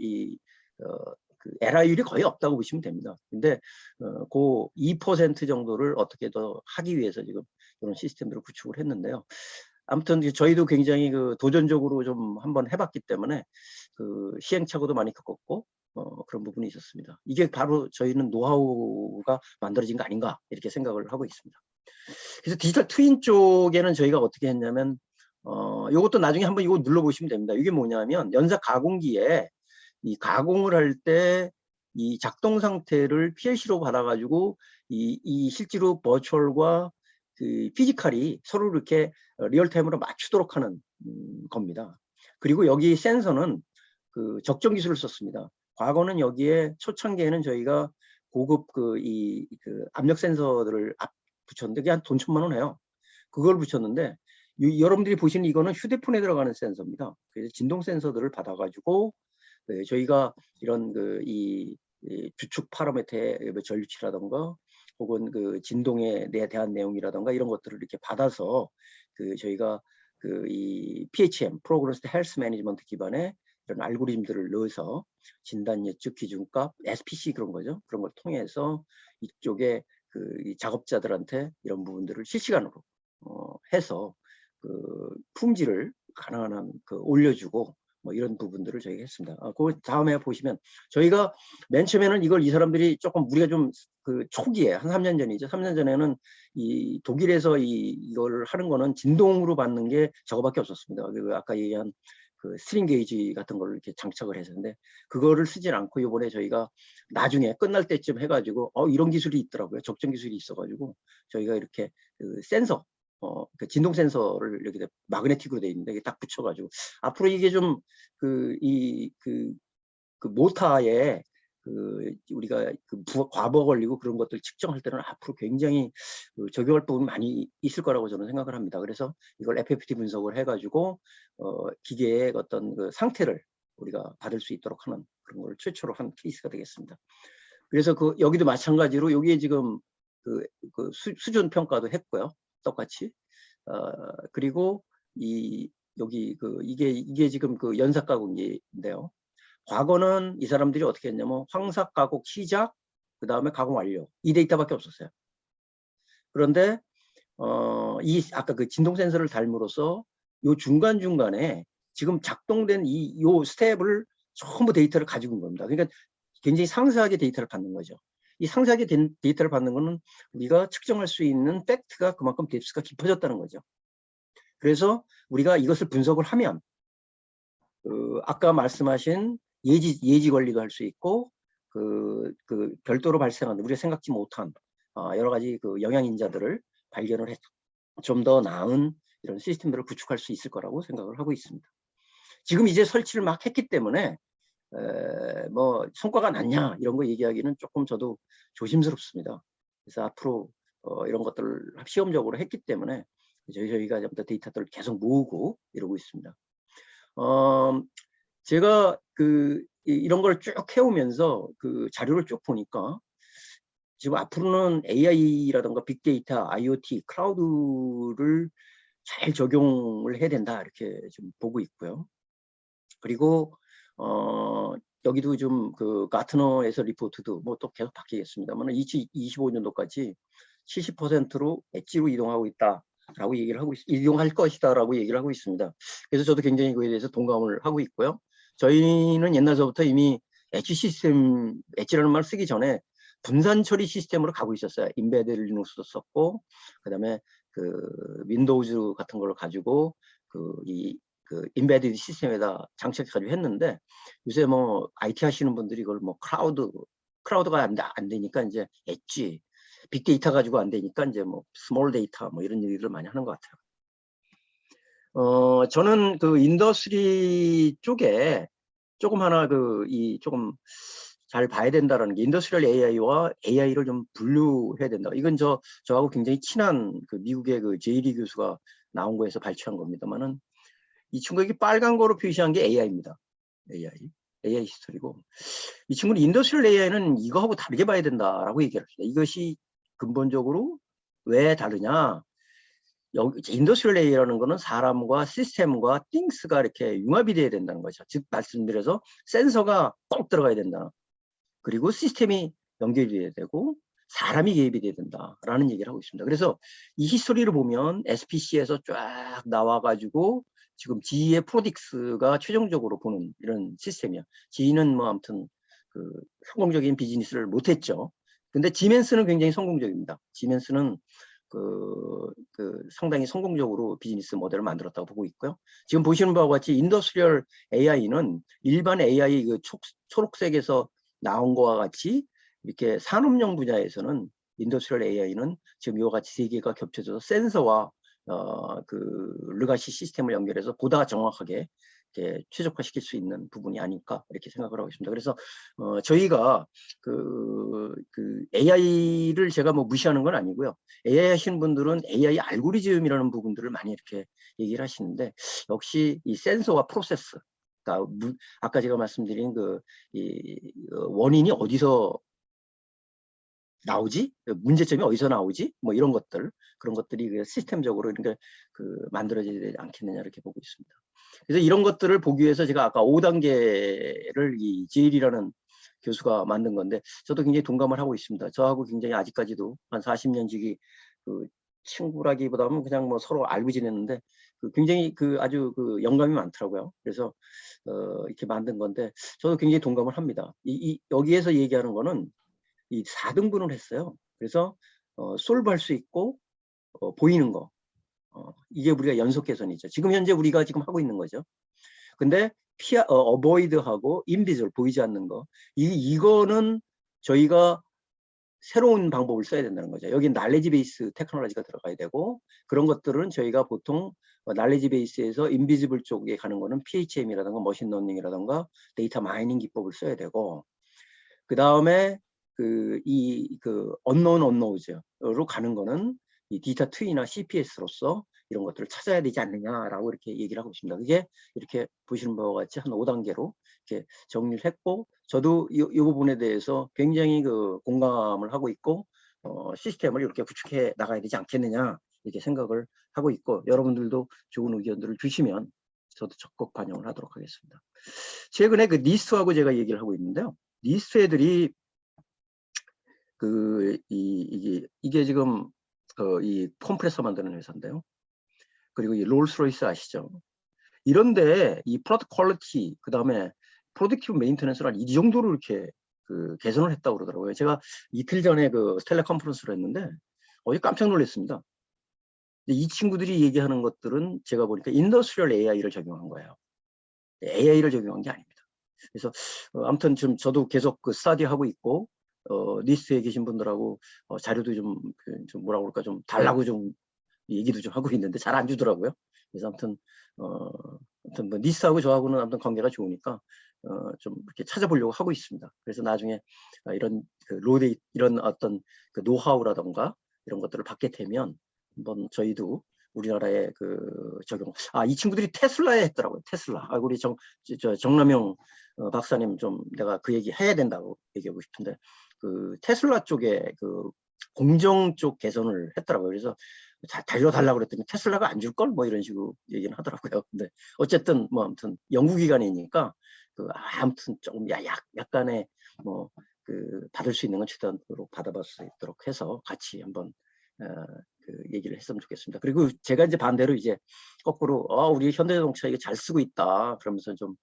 에러율이 거의 없다고 보시면 됩니다. 근데 그 2% 정도를 어떻게 더 하기 위해서 지금 이런 시스템들을 구축을 했는데요. 아무튼 저희도 굉장히 그 도전적으로 좀 한번 해봤기 때문에 그 시행착오도 많이 겪었고 그런 부분이 있었습니다. 이게 바로 저희는 노하우가 만들어진 거 아닌가 이렇게 생각을 하고 있습니다. 그래서 디지털 트윈 쪽에는 저희가 어떻게 했냐면, 이것도 나중에 한번 이거 눌러보시면 됩니다. 이게 뭐냐면 연삭 가공기에 이 가공을 할 때 이 작동 상태를 PLC로 받아가지고 이 실제로 버추얼과 그 피지컬이 서로 이렇게 리얼타임으로 맞추도록 하는 겁니다. 그리고 여기 센서는 그 적정 기술을 썼습니다. 과거는 여기에 초창기에는 저희가 고급 그 압력 센서들을 붙였는데 그게 한 돈 1,000만 원 해요. 그걸 붙였는데 여러분들이 보시는 이거는 휴대폰에 들어가는 센서입니다. 그래서 진동 센서들을 받아가지고 저희가 이런 이 주축 파라미터의 전류치라던가 혹은 그 진동에 대한 내용이라던가 이런 것들을 이렇게 받아서 저희가 이 PHM 프로그래스 헬스 매니지먼트 기반의 이런 알고리즘들을 넣어서 진단 예측 기준값 SPC 그런 거죠. 그런 걸 통해서 이쪽에 이 작업자들한테 이런 부분들을 실시간으로 해서 품질을 가능한 한 올려주고 뭐 이런 부분들을 저희가 했습니다. 그 다음에 보시면 저희가 맨 처음에는 이 사람들이 조금 우리가 좀 초기에 한 3년 전이죠. 3년 전에는 이 독일에서 이걸 하는 거는 진동으로 받는 게 저거밖에 없었습니다. 아까 얘기한 스트링 게이지 같은 걸 이렇게 장착을 했었는데 그거를 쓰진 않고 이번에 저희가 나중에 끝날 때쯤 해가지고 이런 기술이 있더라고요. 적정 기술이 있어가지고 저희가 이렇게 센서 그 진동 센서를 이렇게 마그네틱으로 돼 있는데 이게 딱 붙여가지고 앞으로 이게 좀 모타에 우리가 과거 걸리고 그런 것들 측정할 때는 앞으로 굉장히 적용할 부분이 많이 있을 거라고 저는 생각을 합니다. 그래서 이걸 FFT 분석을 해가지고 기계의 어떤 상태를 우리가 받을 수 있도록 하는 그런 걸 최초로 한 케이스가 되겠습니다. 그래서 여기도 마찬가지로 여기에 지금 수준 평가도 했고요. 똑같이. 그리고 이게 지금 연삭 가공기인데요. 과거는 이 사람들이 어떻게 했냐면 황삭 가공 시작, 그 다음에 가공 완료 이 데이터밖에 없었어요. 그런데 아까 진동 센서를 달므로써 요 중간중간에 지금 작동된 요 스텝을 전부 데이터를 가지고 있는 겁니다. 그러니까 굉장히 상세하게 데이터를 받는 거죠. 이 상세하게 된 데이터를 받는 거는 우리가 측정할 수 있는 팩트가 그만큼 뎁스가 깊어졌다는 거죠. 그래서 우리가 이것을 분석을 하면 아까 말씀하신 예지 관리도 할 수 있고 별도로 발생하는 우리가 생각지 못한 여러 가지 영양인자들을 발견을 해서 좀 더 나은 이런 시스템들을 구축할 수 있을 거라고 생각을 하고 있습니다. 지금 이제 설치를 막 했기 때문에 뭐 성과가 났냐 이런 거 얘기하기는 조금 저도 조심스럽습니다. 그래서 앞으로 이런 것들을 시험적으로 했기 때문에 저희가 좀 더 데이터들을 계속 모으고 이러고 있습니다. 제가 이런 걸 쭉 해오면서 자료를 쭉 보니까 지금 앞으로는 AI라든가 빅데이터, IoT, 클라우드를 잘 적용을 해야 된다 이렇게 좀 보고 있고요. 그리고 여기도 좀 그 가트너에서 리포트도 뭐 또 계속 바뀌겠습니다만 2025년도까지 70%로 엣지로 이동하고 있다라고 얘기를 하고 이동할 것이다라고 얘기를 하고 있습니다. 그래서 저도 굉장히 그에 대해서 동감을 하고 있고요. 저희는 옛날서부터 이미 엣지 시스템, 엣지라는 말 쓰기 전에 분산 처리 시스템으로 가고 있었어요. 인베드 리눅스도 썼고, 그다음에 그 윈도우즈 같은 걸 가지고 그 인베디드 시스템에다 장착해가지고 했는데, 요새 뭐 IT 하시는 분들이 이걸 뭐 클라우드가 안 되니까 이제 엣지, 빅데이터 가지고 안 되니까 이제 뭐 스몰 데이터 뭐 이런 얘기를 많이 하는 것 같아요. 저는 그 인더스트리 쪽에 조금 하나 조금 잘 봐야 된다라는 게, 인더스트리얼 AI와 AI를 좀 분류해야 된다. 이건 저하고 굉장히 친한 그 미국의 그 제이리 교수가 나온 거에서 발췌한 겁니다만은, 이 친구에게 빨간 거로 표시한 게 AI입니다. AI 히스토리고, 이 친구는 인더스트리얼 AI는 이거하고 다르게 봐야 된다라고 얘기를 합니다. 이것이 근본적으로 왜 다르냐? 여기 인더스트리얼 AI라는 거는 사람과 시스템과 things가 이렇게 융합이 돼야 된다는 거죠. 즉 말씀드려서 센서가 꼭 들어가야 된다. 그리고 시스템이 연결이 돼야 되고 사람이 개입이 돼야 된다라는 얘기를 하고 있습니다. 그래서 이 히스토리를 보면 SPC에서 쫙 나와가지고 지금 GE의 프로딕스가 최종적으로 보는 이런 시스템이야. GE는 뭐 아무튼 그 성공적인 비즈니스를 못했죠. 근데 지멘스는 굉장히 성공적입니다. 지멘스는 상당히 성공적으로 비즈니스 모델을 만들었다고 보고 있고요. 지금 보시는 바와 같이 인더스트리얼 AI는 일반 AI 그 초록색에서 나온 것과 같이 이렇게 산업용 분야에서는 인더스트리얼 AI는 지금 이와 같이 세 개가 겹쳐져서 센서와 그 르가시 시스템을 연결해서 보다 정확하게 이렇게 최적화시킬 수 있는 부분이 아닐까 이렇게 생각을 하고 있습니다. 그래서 저희가 그 AI를 제가 뭐 무시하는 건 아니고요. AI 하시는 분들은 AI 알고리즘이라는 부분들을 많이 이렇게 얘기를 하시는데, 역시 이 센서와 프로세스, 그러니까 아까 제가 말씀드린 원인이 어디서 나오지? 문제점이 어디서 나오지? 뭐 이런 것들, 그런 것들이 시스템적으로 이렇게 만들어져야 되지 않겠느냐 이렇게 보고 있습니다. 그래서 이런 것들을 보기 위해서 제가 아까 5단계를 이 제일이라는 교수가 만든 건데, 저도 굉장히 동감을 하고 있습니다. 저하고 굉장히 아직까지도 한 40년 지기 친구라기보다는 그냥 뭐 서로 알고 지냈는데 굉장히 아주 영감이 많더라고요. 그래서 이렇게 만든 건데 저도 굉장히 동감을 합니다. 여기에서 얘기하는 거는 이 4등분을 했어요. 그래서 솔브할 수 있고 보이는 거, 이게 우리가 연속 개선이죠. 지금 현재 우리가 지금 하고 있는 거죠. 근데 avoid하고 invisible, 보이지 않는 거, 이거는 저희가 새로운 방법을 써야 된다는 거죠. 여기 날레지 베이스 테크놀로지가 들어가야 되고, 그런 것들은 저희가 보통 날레지 베이스에서 인비지블 쪽에 가는 거는 PHM이라든가 머신러닝이라든가 데이터 마이닝 기법을 써야 되고, 그 다음에 unknown unknows로 가는 거는 이 디지털 트위나 CPS로서 이런 것들을 찾아야 되지 않느냐라고 이렇게 얘기를 하고 있습니다. 그게 이렇게 보시는 바와 같이 한 5단계로 이렇게 정리를 했고, 저도 이 부분에 대해서 굉장히 공감을 하고 있고, 시스템을 이렇게 구축해 나가야 되지 않겠느냐 이렇게 생각을 하고 있고, 여러분들도 좋은 의견들을 주시면 저도 적극 반영을 하도록 하겠습니다. 최근에 니스트하고 제가 얘기를 하고 있는데요. 니스트 애들이 이게 지금 이 컴프레서 만드는 회사인데요. 그리고 이 롤스로이스 아시죠? 이런데 이 프로덕트 퀄리티, 그 다음에 프로덕티브 메인테넌스를 이 정도로 이렇게 개선을 했다고 그러더라고요. 제가 이틀 전에 스텔라 컨퍼런스를 했는데 어제 깜짝 놀랐습니다. 이 친구들이 얘기하는 것들은 제가 보니까 인더스트리얼 AI를 적용한 거예요. AI를 적용한 게 아닙니다. 그래서 아무튼 지금 저도 계속 스터디하고 있고, 니스트에 계신 분들하고 자료도 좀 뭐라 그럴까, 좀 달라고 좀 얘기도 좀 하고 있는데 잘 안 주더라고요. 그래서 아무튼 뭐 니스트하고 저하고는 아무튼 관계가 좋으니까 좀 이렇게 찾아보려고 하고 있습니다. 그래서 나중에 이런 이런 어떤 노하우라던가 이런 것들을 받게 되면 한번 저희도 우리나라에 그 적용. 이 친구들이 테슬라에 했더라고요. 테슬라. 우리 정남용 박사님 좀 내가 그 얘기 해야 된다고 얘기하고 싶은데 그 테슬라 쪽에 그 공정 쪽 개선을 했더라고요. 그래서 달려달라고 그랬더니 테슬라가 안 줄 걸 뭐 이런 식으로 얘기는 하더라고요. 근데 어쨌든 뭐 아무튼 연구기관이니까 그 아무튼 조금 약간의 뭐 그 받을 수 있는 건 최대한으로 받아볼 수 있도록 해서 같이 한번 그 얘기를 했으면 좋겠습니다. 그리고 제가 이제 반대로 이제 거꾸로 우리 현대자동차 이거 잘 쓰고 있다 그러면서 좀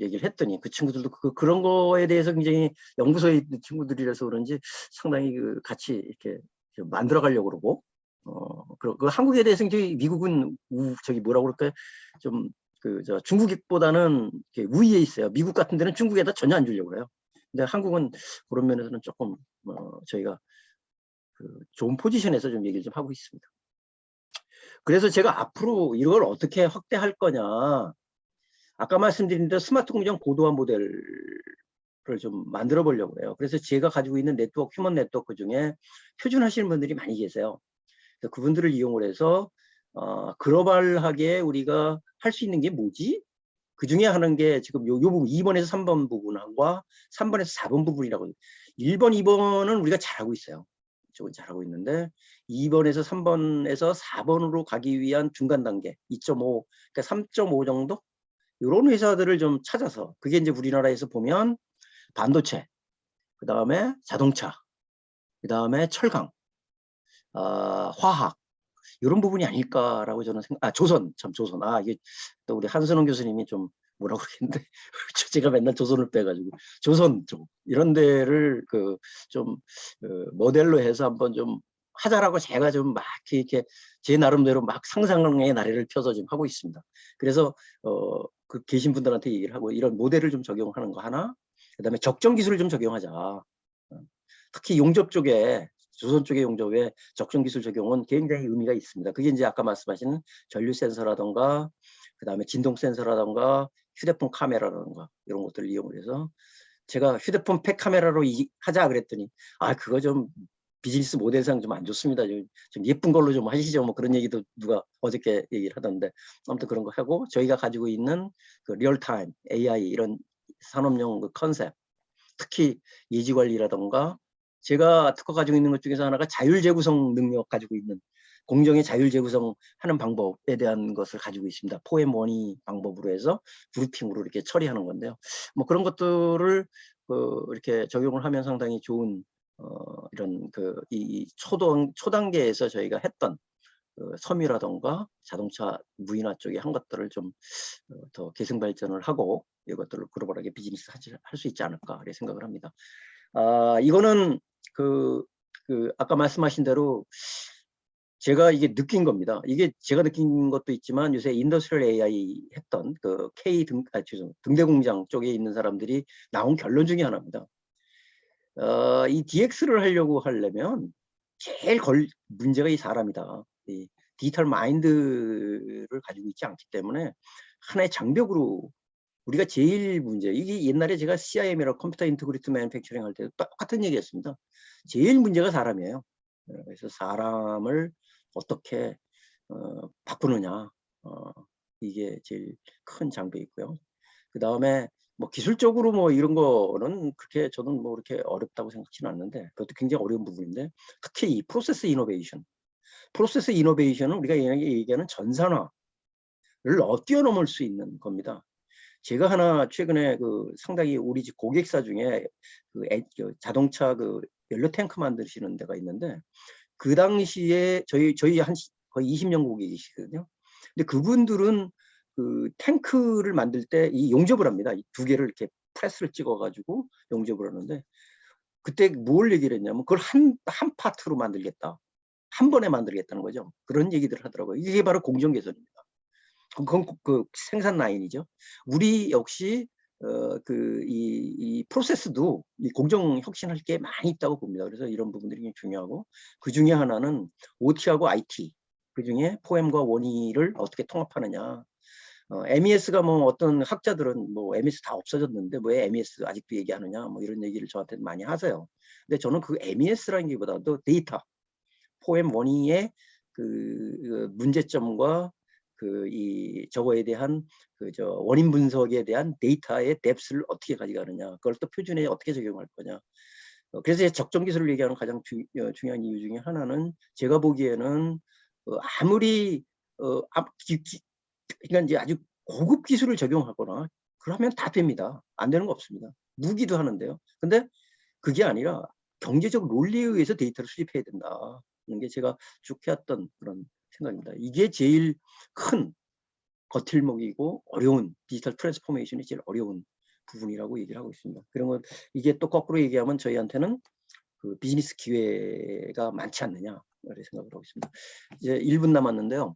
얘기를 했더니 그 친구들도 그런 거에 대해서 굉장히 연구소에 있는 친구들이라서 그런지 상당히 그 같이 이렇게 만들어 가려고 그러고 그 한국에 대해서 굉장히 미국은 저기 뭐라고 그럴까요? 좀 중국보다는 우위에 있어요. 미국 같은 데는 중국에다 전혀 안 주려고 그래요. 근데 한국은 그런 면에서는 조금 저희가 그 좋은 포지션에서 좀 얘기를 좀 하고 있습니다. 그래서 제가 앞으로 이걸 어떻게 확대할 거냐. 아까 말씀드린 대로 스마트 공장 고도화 모델을 좀 만들어 보려고 해요. 그래서 제가 가지고 있는 네트워크, 휴먼 네트워크 중에 표준하시는 분들이 많이 계세요. 그래서 그분들을 이용을 해서 글로벌하게 우리가 할 수 있는 게 뭐지? 그 중에 하는 게 지금 요 부분 2번에서 3번 부분과 3번에서 4번 부분이라고. 1번, 2번은 우리가 잘하고 있어요. 이쪽은 잘하고 있는데 2번에서 3번에서 4번으로 가기 위한 중간 단계 2.5, 그러니까 3.5 정도? 이런 회사들을 좀 찾아서 그게 이제 우리나라에서 보면 반도체, 그 다음에 자동차, 그 다음에 철강, 화학 이런 부분이 아닐까라고 저는 조선, 이게 또 우리 한선홍 교수님이 좀 뭐라고 그러겠는데 제가 맨날 조선을 빼가지고 조선 쪽 이런 데를 좀 모델로 해서 한번 좀 하자라고 제가 좀 막 이렇게 제 나름대로 막 상상의 나래를 펴서 좀 하고 있습니다. 그래서 그 계신 분들한테 얘기를 하고 이런 모델을 좀 적용하는 거 하나, 그다음에 적정 기술을 좀 적용하자. 특히 용접 쪽에 조선 쪽의 용접에 적정 기술 적용은 굉장히 의미가 있습니다. 그게 이제 아까 말씀하신 전류 센서라던가 그다음에 진동 센서라던가 휴대폰 카메라라던가 이런 것들을 이용해서 제가 휴대폰 팩 카메라로 하자 그랬더니 그거 좀 비즈니스 모델상 좀 안 좋습니다. 좀 예쁜 걸로 좀 하시죠. 뭐 그런 얘기도 누가 어저께 얘기를 하던데 아무튼 그런 거 하고 저희가 가지고 있는 그 리얼타임 AI 이런 산업용 그 컨셉 특히 예지 관리라던가 제가 특허 가지고 있는 것 중에서 하나가 자율 재구성 능력 가지고 있는 공정의 자율 재구성 하는 방법에 대한 것을 가지고 있습니다. 포엠 원이 방법으로 해서 그루핑으로 이렇게 처리하는 건데요. 뭐 그런 것들을 이렇게 적용을 하면 상당히 좋은 이런 이 초단계에서 저희가 했던 섬유라던가 자동차 무인화 쪽에 한 것들을 좀 더 계승 발전을 하고 이것들을 글로벌하게 비즈니스 할 수 있지 않을까 이렇게 생각을 합니다. 이거는 아까 말씀하신 대로 제가 이게 느낀 겁니다. 이게 제가 느낀 것도 있지만 요새 인더스트리얼 AI 했던 그 등대공장 쪽에 있는 사람들이 나온 결론 중에 하나입니다. 이 DX를 하려고 하려면 제일 문제가 이 사람이다. 이 디지털 마인드를 가지고 있지 않기 때문에 하나의 장벽으로 우리가 제일 문제, 이게 옛날에 제가 CIM이라고 컴퓨터 인티그리티 매니팩처링 할 때도 똑같은 얘기했습니다. 제일 문제가 사람이에요. 그래서 사람을 어떻게 바꾸느냐, 이게 제일 큰 장벽이고요. 그 다음에 뭐 기술적으로 뭐 이런 거는 그렇게 저는 뭐 그렇게 어렵다고 생각지는 않는데 그것도 굉장히 어려운 부분인데 특히 이 프로세스 이노베이션은 우리가 얘기하는 전산화를 뛰어넘을 수 있는 겁니다. 제가 하나 최근에 상당히 우리 집 고객사 중에 자동차 연료 탱크 만드시는 데가 있는데 그 당시에 저희 한 거의 20년 고객이시거든요. 근데 그분들은 탱크를 만들 때 이 용접을 합니다. 이 두 개를 이렇게 프레스를 찍어가지고 용접을 하는데 그때 뭘 얘기를 했냐면 그걸 한 파트로 만들겠다. 한 번에 만들겠다는 거죠. 그런 얘기들을 하더라고요. 이게 바로 공정 개선입니다. 그건 생산 라인이죠. 우리 역시 이 프로세스도 이 공정 혁신할 게 많이 있다고 봅니다. 그래서 이런 부분들이 중요하고 그 중에 하나는 OT하고 IT 그 중에 포엠과 원위를 어떻게 통합하느냐. MES가 뭐 어떤 학자들은 뭐 MES 다 없어졌는데 왜 MES 아직도 얘기하느냐 뭐 이런 얘기를 저한테 많이 하세요. 근데 저는 그 MES라는 게 보다도 데이터 포엠 원위의 그 문제점과 저거에 대한 원인 분석에 대한 데이터의 뎁스를 어떻게 가져가느냐, 그걸 또 표준에 어떻게 적용할 거냐. 그래서 적정 기술을 얘기하는 가장 중요한 이유 중에 하나는 제가 보기에는 아무리 그러니까 이제 아주 고급 기술을 적용하거나 그러면 다 됩니다. 안 되는 거 없습니다. 무기도 하는데요. 근데 그게 아니라 경제적 논리에 의해서 데이터를 수집해야 된다. 이런 게 제가 쭉 해왔던 그런 생각입니다. 이게 제일 큰 버틸목이고 어려운 디지털 트랜스포메이션이 제일 어려운 부분이라고 얘기를 하고 있습니다. 그러면 이게 또 거꾸로 얘기하면 저희한테는 그 비즈니스 기회가 많지 않느냐 이렇게 생각을 하고 있습니다. 이제 1분 남았는데요.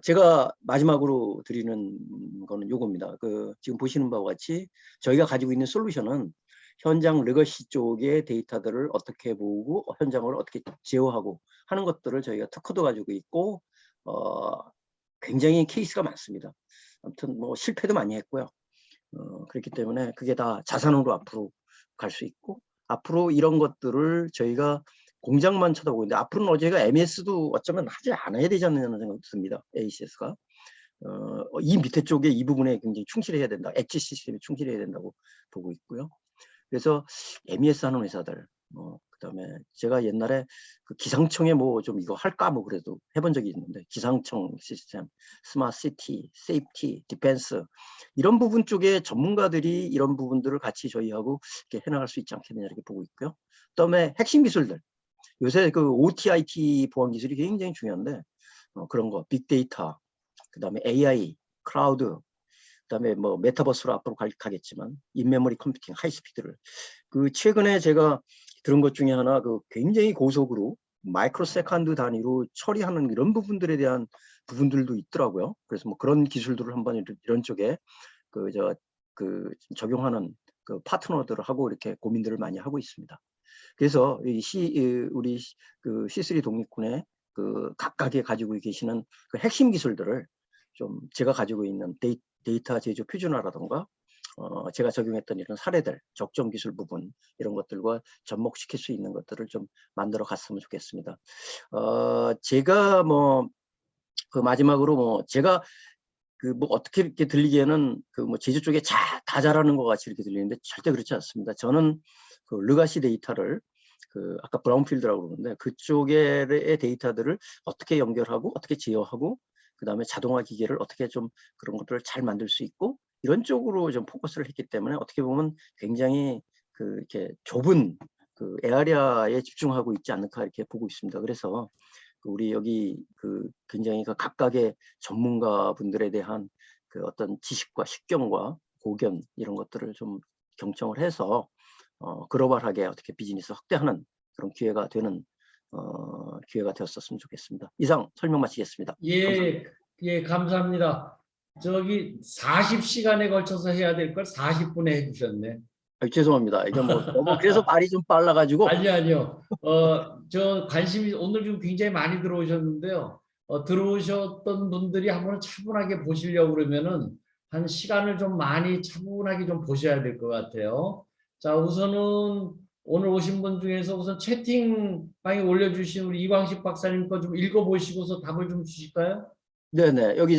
제가 마지막으로 드리는 거는 요겁니다. 지금 보시는 바와 같이 저희가 가지고 있는 솔루션은 현장 레거시 쪽의 데이터들을 어떻게 모으고 현장을 어떻게 제어하고 하는 것들을 저희가 특허도 가지고 있고 굉장히 케이스가 많습니다. 아무튼 뭐 실패도 많이 했고요. 그렇기 때문에 그게 다 자산으로 앞으로 갈 수 있고 앞으로 이런 것들을 저희가 공장만 쳐다보고 있는데 앞으로는 저희가 MES도 어쩌면 하지 않아야 되지 않느냐는 생각이 듭니다. ACS가. 이 밑에 쪽에 이 부분에 굉장히 충실해야 된다. 엣지 시스템에 충실해야 된다고 보고 있고요. 그래서 MES 하는 회사들, 그다음에 제가 옛날에 그 기상청에 뭐 좀 이거 할까 뭐 그래도 해본 적이 있는데 기상청 시스템, 스마트 시티, 세이프티, 디펜스 이런 부분 쪽에 전문가들이 이런 부분들을 같이 저희하고 이렇게 해나갈 수 있지 않겠느냐 이렇게 보고 있고요. 그다음에 핵심 기술들, 요새 그 OT, IT 보안 기술이 굉장히 중요한데 그런 거, 빅데이터, 그다음에 AI, 클라우드, 그다음에 뭐 메타버스로 앞으로 가겠지만 인메모리 컴퓨팅, 하이스피드를 최근에 제가 들은 것 중에 하나 굉장히 고속으로 마이크로 세컨드 단위로 처리하는 이런 부분들에 대한 부분들도 있더라고요. 그래서 뭐 그런 기술들을 한번 이런 쪽에 적용하는 파트너들을 하고 이렇게 고민들을 많이 하고 있습니다. 그래서 우리 C3 독립군의 각각에 가지고 계시는 핵심 기술들을 좀 제가 가지고 있는 데이터 제조 표준화라던가 제가 적용했던 이런 사례들, 적정 기술 부분 이런 것들과 접목시킬 수 있는 것들을 좀 만들어 갔으면 좋겠습니다. 제가 마지막으로 제가 어떻게 이렇게 들리기에는 제조 쪽에 다 잘하는 것 같이 이렇게 들리는데 절대 그렇지 않습니다. 저는 르가시 데이터를 아까 브라운필드라고 그러는데 그쪽의 데이터들을 어떻게 연결하고 어떻게 제어하고 그다음에 자동화 기계를 어떻게 좀 그런 것들을 잘 만들 수 있고 이런 쪽으로 좀 포커스를 했기 때문에 어떻게 보면 굉장히 이렇게 좁은 에어리아에 집중하고 있지 않을까 이렇게 보고 있습니다. 그래서 우리 여기 굉장히 각각의 전문가분들에 대한 어떤 지식과 식견과 고견 이런 것들을 좀 경청을 해서 글로벌하게 어떻게 비즈니스 확대하는 그런 기회가 되었었으면 좋겠습니다. 이상 설명 마치겠습니다. 예, 예, 감사합니다. 저기 40시간에 걸쳐서 해야 될 걸 40분에 해주셨네. 죄송합니다. 이게 너무 그래서 말이 좀 빨라가지고. 아니요. 저 관심이 오늘 좀 굉장히 많이 들어오셨는데요. 들어오셨던 분들이 한번 차분하게 보시려고 그러면은 한 시간을 좀 많이 차분하게 좀 보셔야 될 것 같아요. 자, 우선은 오늘 오신 분 중에서 우선 채팅방에 올려주신 우리 이광식 박사님 거 좀 읽어보시고서 답을 좀 주실까요? 네네. 여기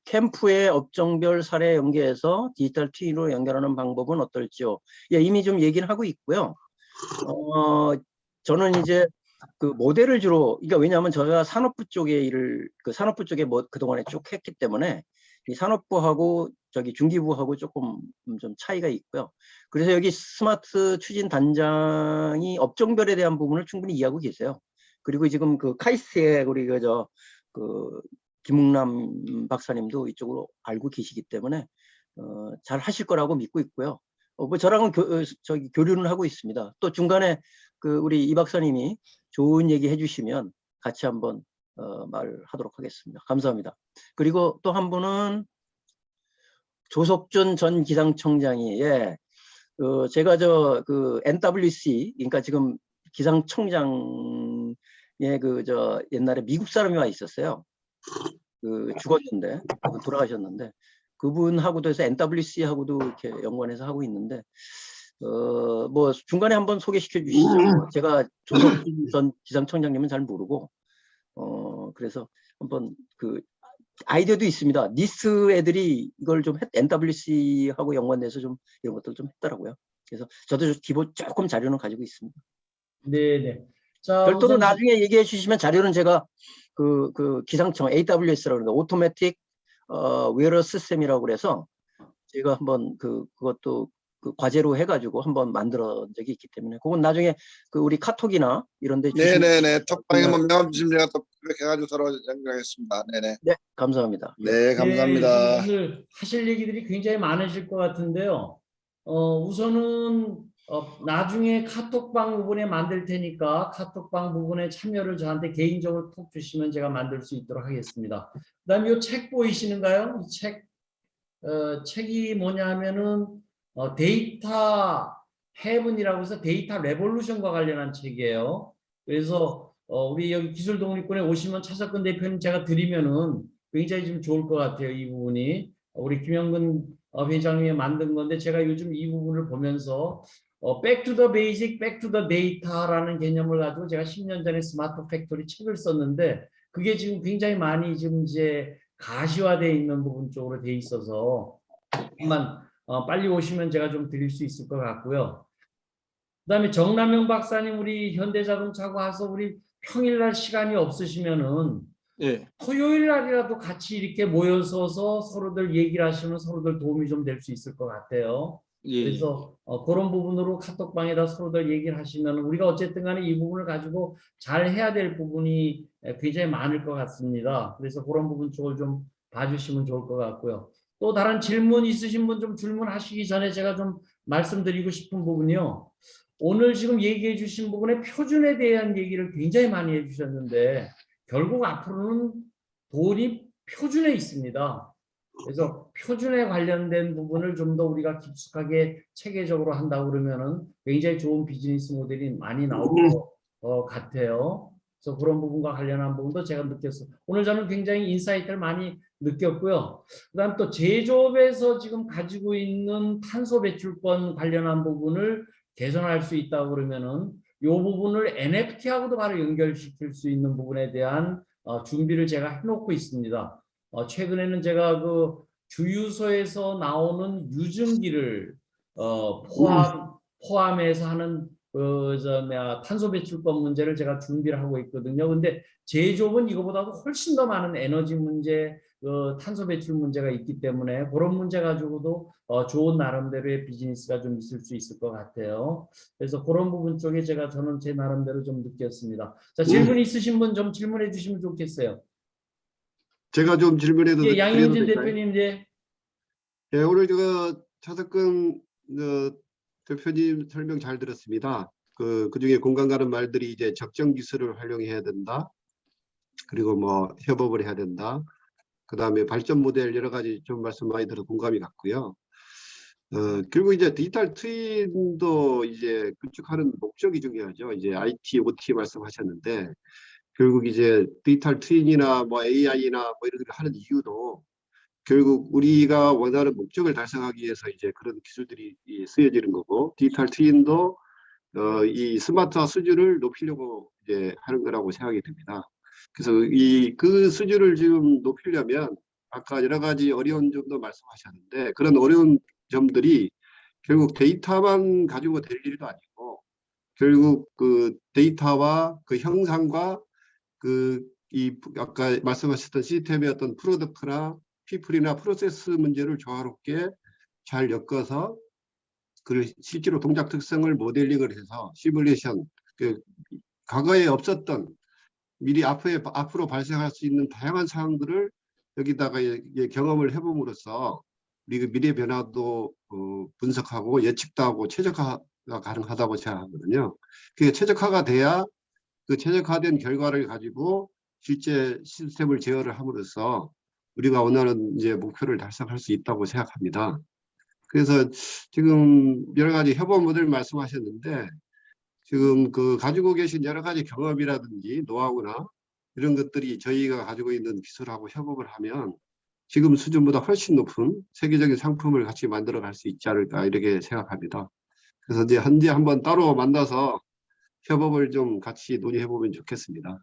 캠프의 업종별 사례 연계해서 디지털 트윈으로 연결하는 방법은 어떨지요? 예, 이미 좀 얘기는 하고 있고요. 저는 이제 모델을 주로, 그러니까 왜냐하면 제가 산업부 쪽에 산업부 쪽에 그동안에 쭉 했기 때문에 이 산업부하고 중기부하고 조금 좀 차이가 있고요. 그래서 여기 스마트 추진 단장이 업종별에 대한 부분을 충분히 이해하고 계세요. 그리고 지금 카이스트의 우리 김웅남 박사님도 이쪽으로 알고 계시기 때문에 잘 하실 거라고 믿고 있고요. 저랑은 교류는 하고 있습니다. 또 중간에 우리 이 박사님이 좋은 얘기 해주시면 같이 한번 말하도록 하겠습니다. 감사합니다. 그리고 또 한 분은 조석준 전 기상청장이 제가 NWC 그러니까 지금 기상청장에 옛날에 미국 사람이 와 있었어요. 죽었는데 돌아가셨는데 그분하고도 해서 NWC하고도 이렇게 연관해서 하고 있는데 중간에 한번 소개시켜 주시죠. 제가 조석준 전 기상청장님은 잘 모르고 그래서 한번 그 아이디어도 있습니다. 니스 애들이 이걸 좀 NWC하고 연관돼서 좀 이런 것들 좀 했더라고요. 그래서 저도 기본 조금 자료는 가지고 있습니다. 네네. 자, 별도로 우선 나중에 얘기해 주시면 자료는 제가 그 기상청 AWS라고 그러는데 오토매틱 웨어 시스템이라고 그래서 제가 한번 그것도 그 과제로 해가지고 한번 만들어 적이 있기 때문에 그건 나중에 그 우리 카톡이나 이런 데 주시면 네네네. 톡방에 한번 명함 주시면 제가 또 그렇게 해가지고 서로 연결하겠습니다. 네네. 네, 감사합니다. 예. 네, 네, 지금 감사합니다. 오늘 하실 얘기들이 굉장히 많으실 것 같은데요. 우선은 나중에 카톡방 부분에 만들 테니까 카톡방 부분에 참여를 저한테 개인적으로 톡 주시면 제가 만들 수 있도록 하겠습니다. 그다음에 이 책 보이시는가요? 이 책이 뭐냐면은 데이터 헤븐이라고 해서 데이터 레볼루션과 관련한 책이에요. 그래서 우리 여기 기술독립군에 오시면 차석근 대표님 제가 드리면은 굉장히 좀 좋을 것 같아요. 이 부분이 우리 김영근 회장님이 만든 건데 제가 요즘 이 부분을 보면서 Back to the Basic, Back to the Data라는 개념을 가지고 제가 10년 전에 스마트 팩토리 책을 썼는데 그게 지금 굉장히 많이 지금 이제 가시화되어 있는 부분 쪽으로 돼 있어서 한번 빨리 오시면 제가 좀 드릴 수 있을 것 같고요. 그다음에 정남영 박사님 우리 현대자동차고 와서 우리 평일날 시간이 없으시면은 예. 토요일 날이라도 같이 이렇게 모여서서 서로들 얘기를 하시면 서로들 도움이 좀 될 수 있을 것 같아요. 예. 그래서 그런 부분으로 카톡방에다 서로들 얘기를 하시면 우리가 어쨌든 간에 이 부분을 가지고 잘 해야 될 부분이 굉장히 많을 것 같습니다. 그래서 그런 부분 쪽을 좀 봐주시면 좋을 것 같고요. 또 다른 질문 있으신 분 좀 질문하시기 전에 제가 좀 말씀드리고 싶은 부분이요. 오늘 지금 얘기해 주신 부분에 표준에 대한 얘기를 굉장히 많이 해주셨는데 결국 앞으로는 돈이 표준에 있습니다. 그래서 표준에 관련된 부분을 좀 더 우리가 깊숙하게 체계적으로 한다고 그러면은 굉장히 좋은 비즈니스 모델이 많이 나올 것 같아요. 그래서 그런 부분과 관련한 부분도 제가 느꼈어요. 오늘 저는 굉장히 인사이트를 많이 느꼈고요. 그다음 또 제조업에서 지금 가지고 있는 탄소 배출권 관련한 부분을 개선할 수 있다고 그러면은 이 부분을 NFT하고도 바로 연결시킬 수 있는 부분에 대한 준비를 제가 해놓고 있습니다. 최근에는 제가 그 주유소에서 나오는 유증기를 포함해서 하는 탄소 배출권 문제를 제가 준비를 하고 있거든요. 근데 제조업은 이거보다도 훨씬 더 많은 에너지 문제, 탄소 배출 문제가 있기 때문에 그런 문제 가지고도 좋은 나름대로의 비즈니스가 좀 있을 수 있을 것 같아요. 그래서 그런 부분 쪽에 저는 제 나름대로 좀 느꼈습니다. 자, 질문 있으신 분 좀 질문해 주시면 좋겠어요. 제가 좀 질문해도 예, 드려도 양영진 될까요? 대표님, 예. 예, 오늘 차석근 대표님 설명 잘 들었습니다. 그중에 공감 가는 말들이 이제 적정 기술을 활용해야 된다. 그리고 뭐 협업을 해야 된다. 그다음에 발전 모델 여러 가지 좀 말씀 많이 들어 공감이 갔고요. 그리고 이제 디지털 트윈도 이제 구축하는 목적이 중요하죠. 이제 IT, OT 말씀하셨는데 결국 이제 디지털 트윈이나 뭐 AI나 뭐 이런 걸 하는 이유도 결국 우리가 원하는 목적을 달성하기 위해서 이제 그런 기술들이 쓰여지는 거고 디지털 트윈도 이 스마트화 수준을 높이려고 이제 하는 거라고 생각이 듭니다. 그래서 그 수준을 지금 높이려면 아까 여러 가지 어려운 점도 말씀하셨는데 그런 어려운 점들이 결국 데이터만 가지고 될 일도 아니고 결국 그 데이터와 그 형상과 아까 말씀하셨던 시스템의 어떤 프로덕트나 피플이나 프로세스 문제를 조화롭게 잘 엮어서 그 실제로 동작 특성을 모델링을 해서 시뮬레이션 과거에 없었던 미리 앞으로 발생할 수 있는 다양한 상황들을 여기다가 경험을 해봄으로써 우리 미래 변화도 분석하고 예측도 하고 최적화가 가능하다고 생각하거든요. 그게 최적화가 돼야 그 최적화된 결과를 가지고 실제 시스템을 제어를 함으로써 우리가 원하는 이제 목표를 달성할 수 있다고 생각합니다. 그래서 지금 여러 가지 협업 모델 말씀하셨는데 지금 가지고 계신 여러 가지 경험이라든지 노하우나 이런 것들이 저희가 가지고 있는 기술하고 협업을 하면 지금 수준보다 훨씬 높은 세계적인 상품을 같이 만들어 갈 수 있지 않을까 이렇게 생각합니다. 그래서 이제 한번 따로 만나서 협업을 좀 같이 논의해 보면 좋겠습니다.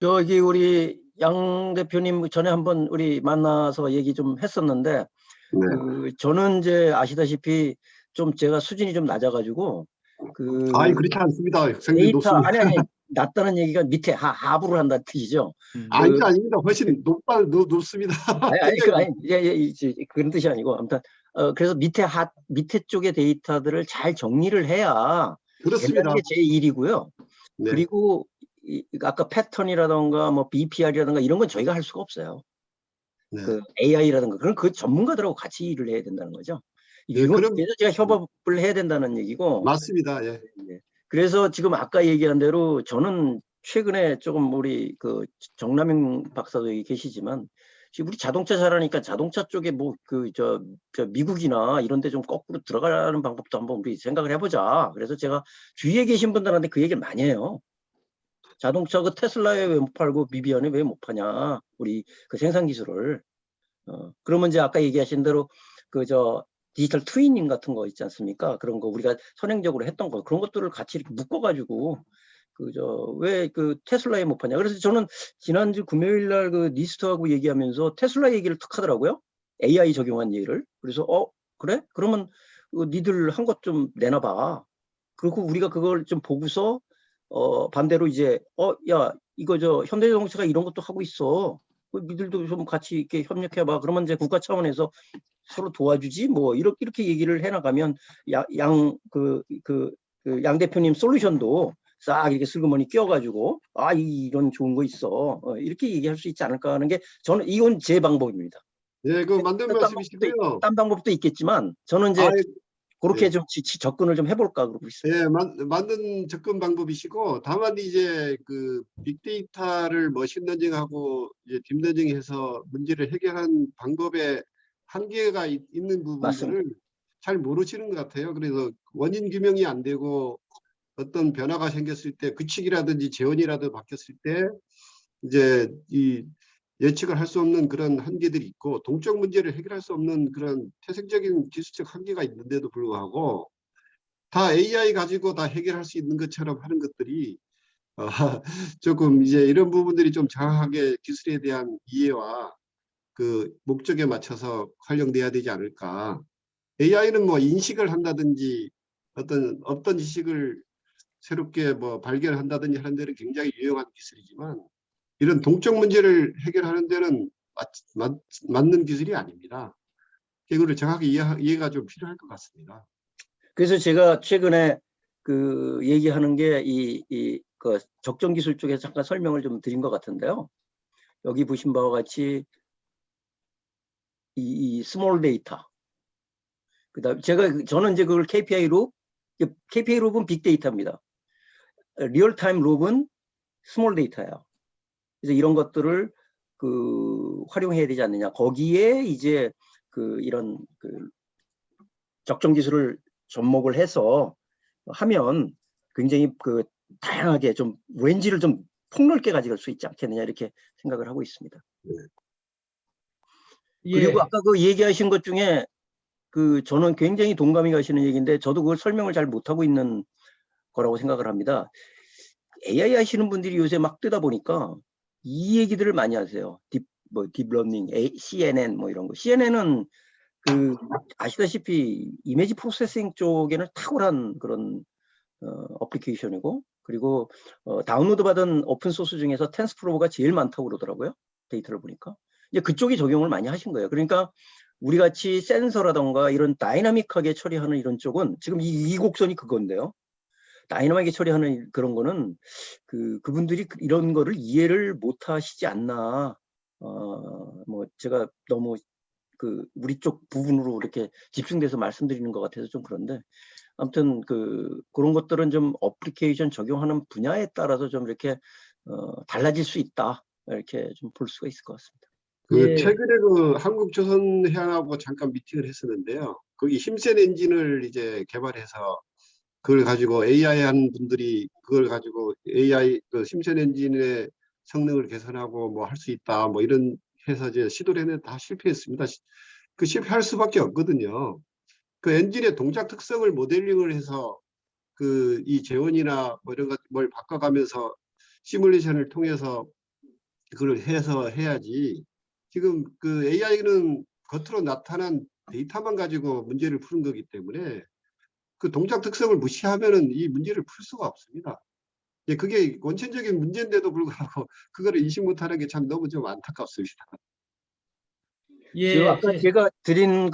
여기 우리 양 대표님 전에 한번 우리 만나서 얘기 좀 했었는데, 네. 저는 이제 아시다시피 좀 제가 수준이 좀 낮아가지고 아니 그렇지 않습니다. 성적이 데이터 높습니다. 아니 낮다는 얘기가 밑에 하부를 한다는 뜻이죠. 아니다 아닙니다. 훨씬 높습니다. 아니 굉장히 아니 그런 뜻이 아니고 아무튼 그래서 밑에 쪽의 데이터들을 잘 정리를 해야 그렇습니다. 된다는 게 제 일이고요. 네. 그리고 아까 패턴이라던가 뭐 BPR이라던가 이런 건 저희가 할 수가 없어요. 네. 그 AI라든가 그런 그 전문가들하고 같이 일을 해야 된다는 거죠. 네, 그럼 그래서 제가 협업을 해야 된다는 얘기고. 맞습니다. 예. 그래서 지금 아까 얘기한 대로 저는 최근에 조금 우리 그 정남용 박사도 여기 계시지만 지금 우리 자동차 잘하니까 자동차 쪽에 뭐 저 미국이나 이런 데 좀 거꾸로 들어가는 방법도 한번 우리 생각을 해보자. 그래서 제가 주위에 계신 분들한테 그 얘기를 많이 해요. 자동차 그 테슬라에 왜 못 팔고 미비안에 왜 못 파냐. 우리 그 생산 기술을. 그러면 이제 아까 얘기하신 대로 저 디지털 트위닝 같은 거 있지 않습니까? 그런 거 우리가 선행적으로 했던 거 그런 것들을 같이 이렇게 묶어가지고 왜 그 테슬라에 못 파냐? 그래서 저는 지난주 금요일 날 그 니스트하고 얘기하면서 테슬라 얘기를 툭 하더라고요. AI 적용한 얘기를. 그래서 그래? 그러면 니들 한 것 좀 내놔봐. 그리고 우리가 그걸 좀 보고서 반대로 이제 야 이거 저 현대자동차가 이런 것도 하고 있어. 니들도 좀 같이 이렇게 협력해봐. 그러면 이제 국가 차원에서 서로 도와주지 뭐 이렇게 얘기를 해나가면 양 대표님 솔루션도 싹 이렇게 슬그머니 끼워가지고 이런 좋은 거 있어 이렇게 얘기할 수 있지 않을까 하는 게 저는 이건 제 방법입니다. 예, 그 맞는 말씀이시고요. 딴 방법도 있겠지만 저는 이제 그렇게 예. 좀 접근을 좀 해볼까 그러고 있어요. 예, 맞는 접근 방법이시고 다만 이제 그 빅데이터를 머신러닝하고 이제 딥러닝해서 문제를 해결한 방법에 한계가 있는 부분들을 맞습니다. 잘 모르시는 것 같아요. 그래서 원인 규명이 안 되고 어떤 변화가 생겼을 때 규칙이라든지 재원이라도 바뀌었을 때 이제 이 예측을 할 수 없는 그런 한계들이 있고 동적 문제를 해결할 수 없는 그런 태생적인 기술적 한계가 있는데도 불구하고 다 AI 가지고 다 해결할 수 있는 것처럼 하는 것들이 조금 이제 이런 부분들이 좀 정확하게 기술에 대한 이해와 그 목적에 맞춰서 활용돼야 되지 않을까. AI는 뭐 인식을 한다든지 어떤 지식을 새롭게 뭐 발견한다든지 하는 데는 굉장히 유용한 기술이지만 이런 동적 문제를 해결하는 데는 맞는 기술이 아닙니다. 이거를 정확히 이해가 좀 필요할 것 같습니다. 그래서 제가 최근에 얘기하는 게 그 적정 기술 쪽에서 잠깐 설명을 좀 드린 것 같은데요. 여기 보신 바와 같이 이 스몰 데이터. 그다음 저는 이제 그걸 KPI 롭은 빅데이터입니다. 리얼타임 롭은 스몰 데이터예요. 그래서 이런 것들을 활용해야 되지 않느냐. 거기에 이제 이런 적정 기술을 접목을 해서 하면 굉장히 다양하게 좀 렌지를 좀 폭넓게 가져갈 수 있지 않겠느냐 이렇게 생각을 하고 있습니다. 그리고 예. 아까 얘기하신 것 중에 저는 굉장히 동감이 가시는 얘기인데 저도 그걸 설명을 잘 못하고 있는 거라고 생각을 합니다. AI 하시는 분들이 요새 막 뜨다 보니까 이 얘기들을 많이 하세요. 딥러닝, CNN 뭐 이런 거. CNN은 아시다시피 이미지 프로세싱 쪽에는 탁월한 그런 어플리케이션이고 그리고 다운로드 받은 오픈 소스 중에서 텐스프로가 제일 많다고 그러더라고요. 데이터를 보니까. 이제 그쪽이 적용을 많이 하신 거예요. 그러니까 우리 같이 센서라던가 이런 다이나믹하게 처리하는 이런 쪽은 지금 이 곡선이 그건데요. 다이나믹하게 처리하는 그런 거는 그분들이 이런 거를 이해를 못 하시지 않나. 뭐 제가 너무 우리 쪽 부분으로 이렇게 집중돼서 말씀드리는 것 같아서 좀 그런데 아무튼 그런 것들은 좀 어플리케이션 적용하는 분야에 따라서 좀 이렇게 달라질 수 있다 이렇게 좀 볼 수가 있을 것 같습니다. 그 예. 최근에 한국조선해양하고 잠깐 미팅을 했었는데요. 거기 힘센 엔진을 이제 개발해서 그걸 가지고 AI 하는 분들이 그걸 가지고 AI 힘센 엔진의 성능을 개선하고 뭐 할 수 있다 뭐 이런 해서 이제 시도를 했는데 다 실패했습니다. 실패할 수밖에 없거든요. 그 엔진의 동작 특성을 모델링을 해서 이 재원이나 뭐 이런 걸 바꿔가면서 시뮬레이션을 통해서 그걸 해서 해야지. 지금 그 AI는 겉으로 나타난 데이터만 가지고 문제를 푸는 거기 때문에 그 동작 특성을 무시하면은 이 문제를 풀 수가 없습니다. 예, 그게 원천적인 문제인데도 불구하고 그거를 인식 못하는 게 참 너무 좀 안타깝습니다. 지금 예, 아까 제가 드린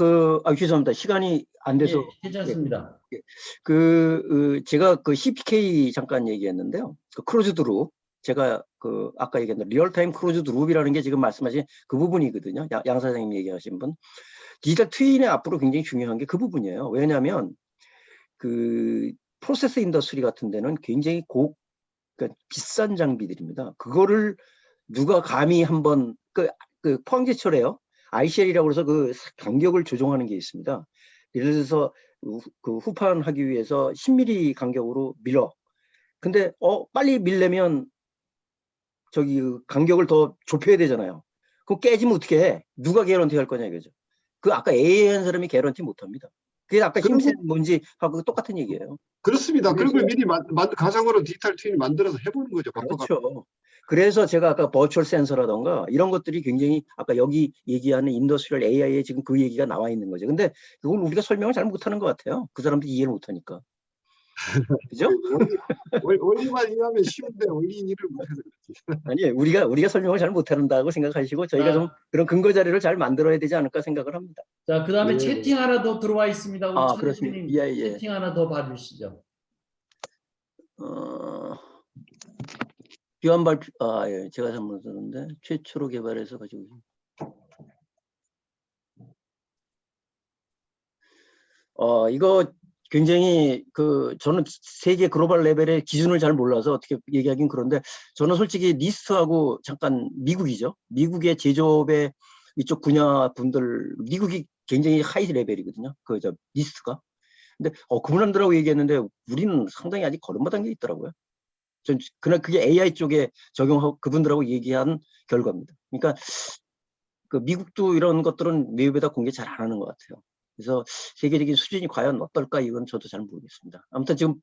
죄송합니다. 시간이 안 돼서. 괜찮습니다. 제가 그 CPK 잠깐 얘기했는데요. 그 크로즈드 룹, 제가 아까 얘기했던 리얼타임 크로즈드 룹이라는 게 지금 말씀하신 그 부분이거든요. 양 사장님 얘기하신 분. 디지털 트윈의 앞으로 굉장히 중요한 게 그 부분이에요. 왜냐하면 그 프로세스 인더스트리 같은 데는 굉장히 그러니까 비싼 장비들입니다. 그거를 누가 감히 한번 그 포항제철에요. ICL이라고 해서 그 간격을 조정하는 게 있습니다. 예를 들어서 그 후판하기 위해서 10mm 간격으로 밀어. 근데 빨리 밀려면 저기 간격을 더 좁혀야 되잖아요. 그거 깨지면 어떻게 해? 누가 개런티 할 거냐 이거죠. 그 아까 AI 한 사람이 개런티 못 합니다. 그게 아까 힘센 뭔지 하고 똑같은 얘기예요. 그렇습니다. 그런 걸 그래서- 미리 가상으로 디지털 트윈 만들어서 해보는 거죠. 그렇죠. 그래서 제가 아까 버추얼 센서라던가 이런 것들이 굉장히 아까 여기 얘기하는 인더스트리얼 AI에 지금 그 얘기가 나와 있는 거죠. 근데 그걸 우리가 설명을 잘 못하는 것 같아요. 그 사람들이 이해를 못하니까. 그죠? 원리만 이해하면 쉬운데 원리 이해를 못해서 그렇지. 아니, 우리가 설명을 잘 못한다고 생각하시고 저희가 좀 그런 근거 자료를 잘 만들어야 되지 않을까 생각을 합니다. 자, 그 다음에 예, 채팅 하나 더 들어와 있습니다. 우리 차 그렇습니다. 대표님 예, 예. 채팅 하나 더 봐주시죠. 비환 발표, 예, 제가 잘못 썼는데 최초로 개발해서 가지고 이거 굉장히 저는 세계 글로벌 레벨의 기준을 잘 몰라서 어떻게 얘기하긴 그런데 저는 솔직히 니스트하고 잠깐 미국이죠. 미국의 제조업의 이쪽 분야 분들 미국이 굉장히 하이 레벨이거든요. 니스트가. 근데 그분들하고 얘기했는데 우리는 상당히 아직 걸음마당 게 있더라고요. 전 그게 AI 쪽에 적용하고 그분들하고 얘기한 결과입니다. 그러니까 그 미국도 이런 것들은 외부에다 공개 잘 안 하는 것 같아요. 그래서 세계적인 수준이 과연 어떨까 이건 저도 잘 모르겠습니다. 아무튼 지금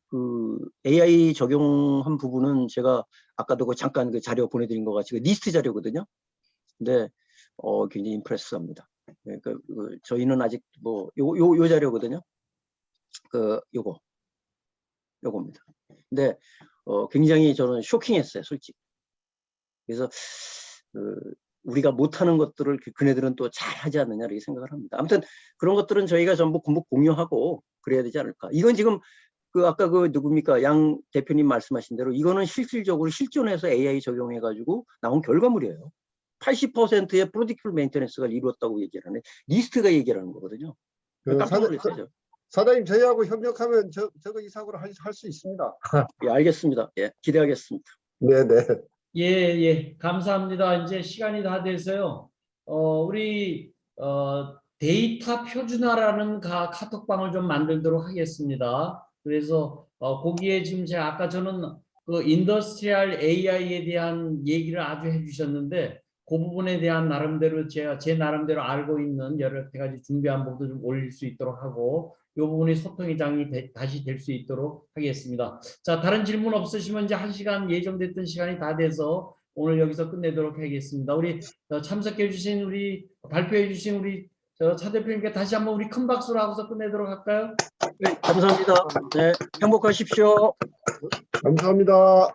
그 AI 적용한 부분은 제가 아까도 잠깐 그 자료 보내드린 것 같이 니스트 자료거든요. 근데 굉장히 임프레스합니다. 그러니까 저희는 아직 뭐 요 자료거든요. 요겁니다. 근데 굉장히 저는 쇼킹했어요, 솔직히. 그래서 우리가 못하는 것들을 그네들은 또 잘하지 않느냐 이렇게 생각을 합니다. 아무튼 그런 것들은 저희가 전부 공유하고 그래야 되지 않을까. 이건 지금 아까 누굽니까 양 대표님 말씀하신 대로 이거는 실질적으로 실존해서 AI 적용해가지고 나온 결과물이에요. 80%의 프로딕티브 메인테넌스가 이루었다고 얘기를 하네. 리스트가 얘기를 하는 거거든요. 깜짝 놀랐어요. 사장님 저희하고 협력하면 저거 이 사고를 할 수 있습니다. 예, 알겠습니다. 예, 기대하겠습니다. 네네. 예, 감사합니다. 이제 시간이 다 돼서요. 우리 데이터 표준화라는 카톡방을 좀 만들도록 하겠습니다. 그래서 거기에 지금 아까 저는 그 인더스트리얼 AI에 대한 얘기를 아주 해주셨는데 그 부분에 대한 나름대로 제 나름대로 알고 있는 여러 가지 준비한 부분도 좀 올릴 수 있도록 하고 이 부분이 소통의 장이 다시 될 수 있도록 하겠습니다. 자, 다른 질문 없으시면 이제 1시간 예정됐던 시간이 다 돼서 오늘 여기서 끝내도록 하겠습니다. 우리 참석해 주신 발표해 주신 우리 차 대표님께 다시 한번 우리 큰 박수로 하고서 끝내도록 할까요? 네, 감사합니다. 네, 행복하십시오. 감사합니다.